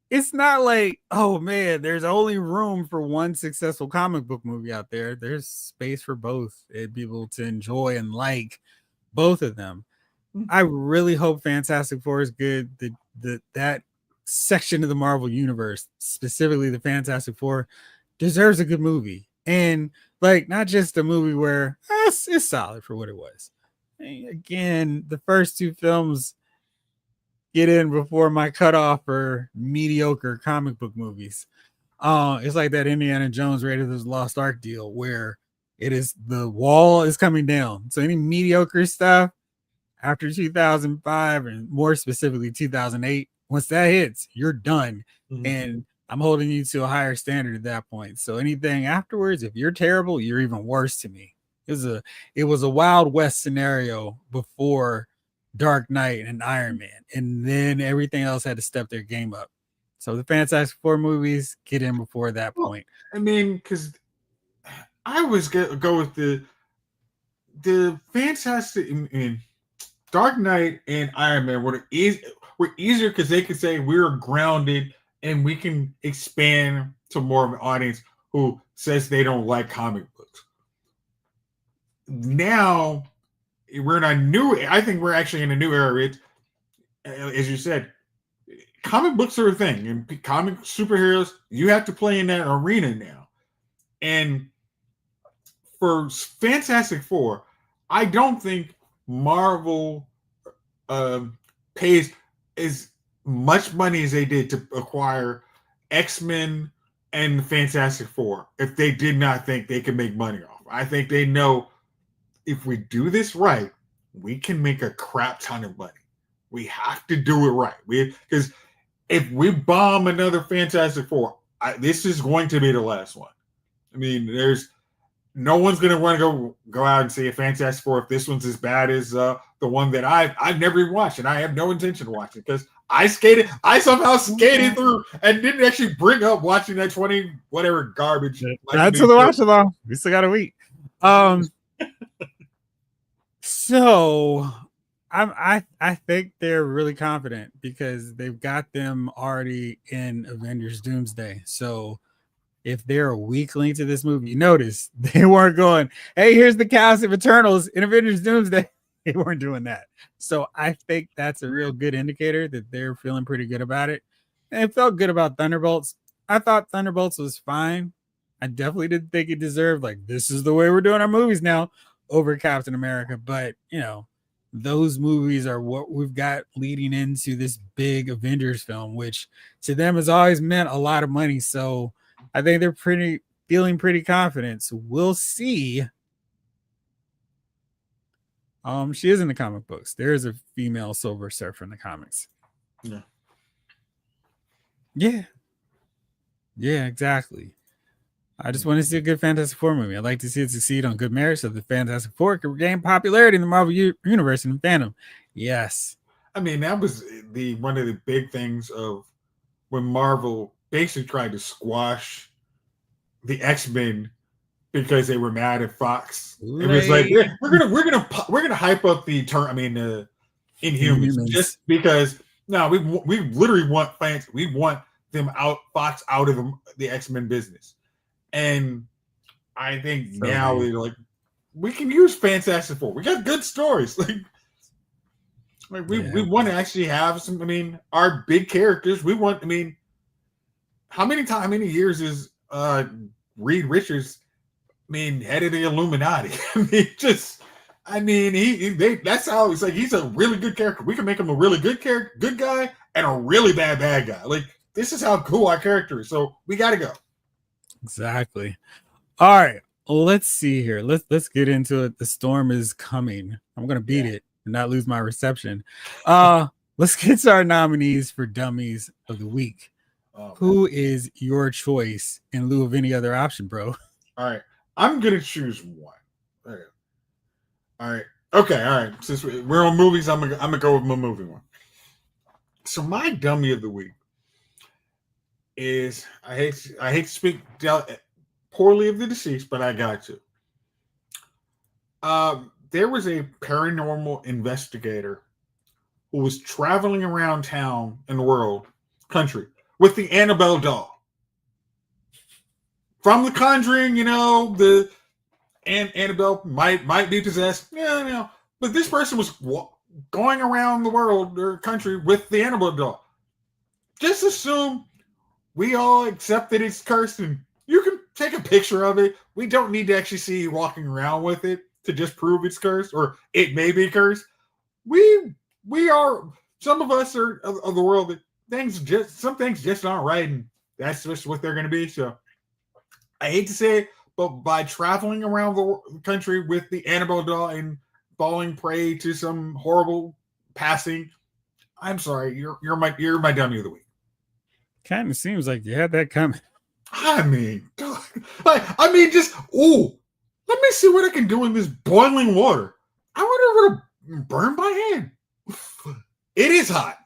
It's not like, oh man, there's only room for one successful comic book movie out there. There's space for both and people to enjoy and like both of them. I really hope Fantastic Four is good. That section of the Marvel universe, specifically the Fantastic Four, deserves a good movie. And like, not just a movie where it's solid for what it was. Again, the first two films get in before my cutoff for mediocre comic book movies. It's like that Indiana Jones Raiders of the Lost Ark deal where it is the wall is coming down. So any mediocre stuff after 2005 and more specifically 2008, once that hits, you're done. Mm-hmm. And I'm holding you to a higher standard at that point. So anything afterwards, if you're terrible, you're even worse to me. It was a Wild West scenario before Dark Knight and Iron Man, and then everything else had to step their game up. So the Fantastic Four movies get in before that point. I mean, because I always go with the Fantastic. I mean, Dark Knight and Iron Man were easier because they could say we're grounded and we can expand to more of an audience who says they don't like comic books. Now we're in a new. I think we're actually in a new era. As you said, comic books are a thing, and comic superheroes. You have to play in that arena now. And for Fantastic Four, I don't think Marvel pays as much money as they did to acquire X-Men and Fantastic Four if they did not think they could make money off. I think they know if we do this right, we can make a crap ton of money. We have to do it right. Because if we bomb another Fantastic Four, this is going to be the last one. I mean, there's no one's going to want to go out and see a Fantastic Four if this one's as bad as the one that I've never even watched, and I have no intention of watching because I somehow skated through and didn't actually bring up watching that 20 whatever garbage. That's to the watch along. We still got a week. So I think they're really confident because they've got them already in Avengers Doomsday. So if they're a weak link to this movie, you notice they weren't going, hey, here's the cast of Eternals in Avengers Doomsday. They weren't doing that. So I think that's a real good indicator that they're feeling pretty good about it. And it felt good about Thunderbolts. I thought Thunderbolts was fine. I definitely didn't think it deserved, like, this is the way we're doing our movies now over Captain America. But, you know, those movies are what we've got leading into this big Avengers film, which to them has always meant a lot of money. So I think they're feeling pretty confident. So we'll see. She is in the comic books. There is a female Silver Surfer in the comics. Yeah, exactly. I just want to see a good Fantastic Four movie. I'd like to see it succeed on good merits so the Fantastic Four could regain popularity in the Marvel universe and fandom. Yes. I mean, that was the one of the big things of when Marvel basically tried to squash the X-Men because they were mad at Fox. It was like, yeah, we're gonna hype up the term. I mean, Inhumans, just because. No, we literally want fans. We want them out, Fox out of the X-Men business, and I think So now we're like, we can use Fantastic Four. We got good stories. Like we want to actually have some. I mean, our big characters. We want. I mean, how many years is Reed Richards? I mean, head of the Illuminati. I mean, that's how it's like. He's a really good character. We can make him a really good character, good guy, and a really bad guy. Like, this is how cool our character is. So we got to go. Exactly. All right, let's see here. Let's get into it. The storm is coming. I'm gonna beat it and not lose my reception. Let's get to our nominees for Dummies of the Week. Who is your choice in lieu of any other option, bro? All right, I'm gonna choose one. All right. Okay. All right. Since we're on movies, I'm gonna go with my movie one. So my dummy of the week is I hate to speak poorly of the deceased, but I got to. There was a paranormal investigator who was traveling around town in the country with the Annabelle doll from The Conjuring. The Annabelle might be possessed. Yeah. But this person was going around the world or country with the Annabelle doll. Just assume we all accept that it's cursed, and you can take a picture of it. We don't need to actually see you walking around with it to just prove it's cursed, or it may be cursed. We are, some of us are of the world that some things just aren't right, and that's just what they're going to be. So I hate to say it, but by traveling around the country with the Annabelle doll and falling prey to some horrible passing, I'm sorry, you're my dummy of the week. Kind of seems like you had that coming. I mean, God, let me see what I can do in this boiling water. I wonder if it'll burn by hand. It is hot.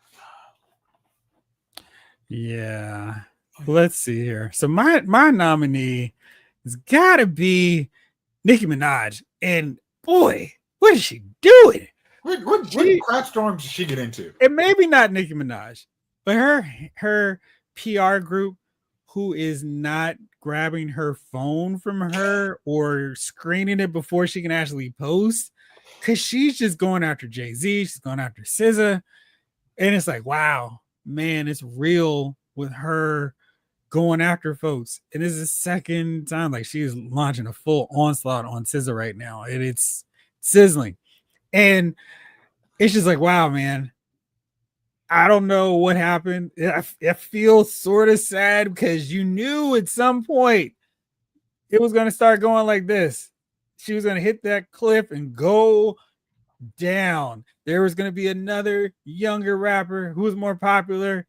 Yeah. Let's see here. So my nominee has got to be Nicki Minaj. And boy, what is she doing? What crap storms did she get into? And maybe not Nicki Minaj, but her PR group who is not grabbing her phone from her or screening it before she can actually post, because she's just going after Jay-Z, she's going after SZA, and it's like, wow, man, it's real with her going after folks. And this is the second time like she is launching a full onslaught on SZA right now, and it's sizzling. And it's just like, wow, man, I don't know what happened. I feel sort of sad because you knew at some point it was going to start going like this. She was going to hit that cliff and go down. There was going to be another younger rapper who was more popular,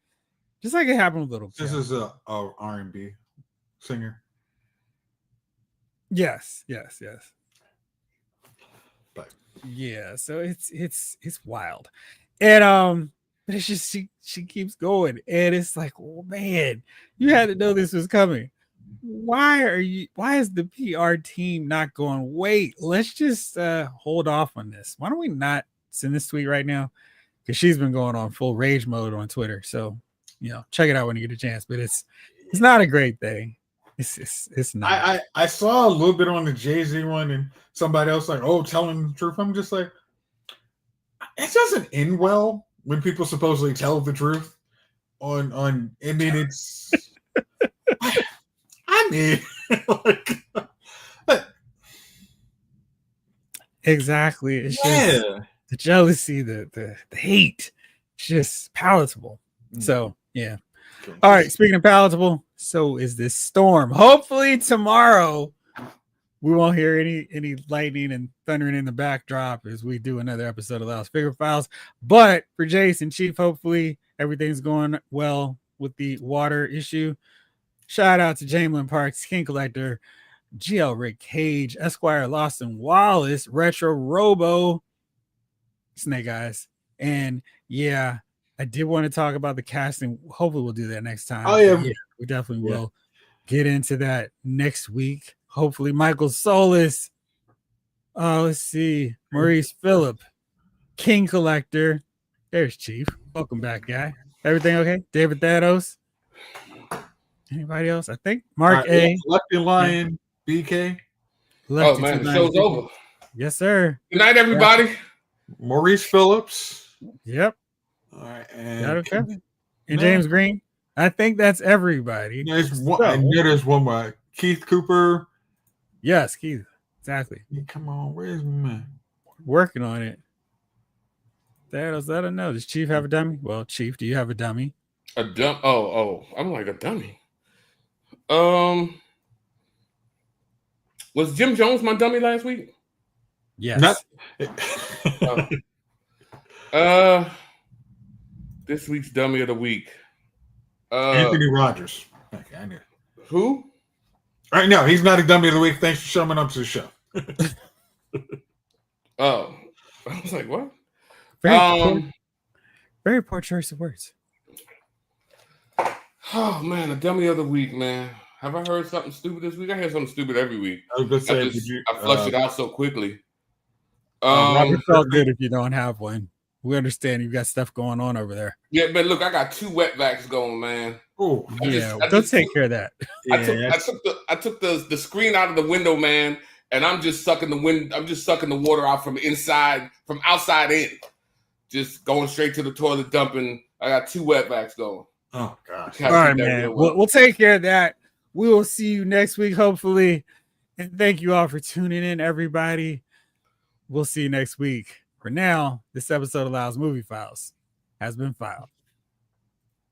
just like it happened with Little Kim. This is a R&B singer. Yes. But yeah, so it's wild. And but it's just she keeps going, and it's like, oh man, you had to know this was coming. Why is the PR team not going, wait, let's just hold off on this? Why don't we not send this tweet right now? Because she's been going on full rage mode on Twitter. So, check it out when you get a chance. But it's not a great thing. It's not. I saw a little bit on the Jay-Z one, and somebody else like, oh, telling the truth. I'm just like, it doesn't end well when people supposedly tell the truth on I mean, it's I mean, exactly. It's just the jealousy, the hate, it's just palatable. So yeah. All right. Speaking of palatable, so is this storm. Hopefully tomorrow we won't hear any lightning and thundering in the backdrop as we do another episode of Loud's Figure Files. But for Jason Chief, hopefully everything's going well with the water issue. Shout out to Jamelin Parks, King Collector, GL Rick Cage, Esquire Lawson Wallace, Retro Robo, Snake Eyes. And yeah, I did want to talk about the casting. Hopefully, we'll do that next time. Oh, yeah. We definitely will get into that next week. Hopefully, Michael Solis. Let's see. Maurice Phillip, King Collector. There's Chief. Welcome back, guy. Everything okay? David Thanos. Anybody else? I think Mark A. Lucky Lion, BK. Oh man, the show's over. Yes, sir. Good night, everybody. Maurice Phillips. Yep. All right, and James Green. I think that's everybody. There's one. I know there's one more. Keith Cooper. Yes, Keith. Exactly. Come on, where's my working on it? Thanos, I don't know. Does Chief have a dummy? Well, Chief, do you have a dummy? A dumb? Oh, I'm like a dummy. Was Jim Jones my dummy last week? Yes. This week's dummy of the week. Anthony Rogers. Okay, I knew. Who? Right now, he's not a dummy of the week. Thanks for showing up to the show. Oh, I was like, what? Very poor choice of words. Oh man, a dummy of the week, man. Have I heard something stupid this week? I hear something stupid every week. I was gonna say, I flushed it out so quickly. It's all good if you don't have one. We understand you've got stuff going on over there. Yeah, but look, I got 2 wetbacks going, man. Oh, go take care of that. I took the screen out of the window, man, and I'm just sucking the wind. I'm just sucking the water out from outside in, just going straight to the toilet, dumping. I got 2 wetbacks going. Oh gosh! All right, man. We'll take care of that. We will see you next week, hopefully. And thank you all for tuning in, everybody. We'll see you next week. For now, this episode of Lyle's Movie Files has been filed.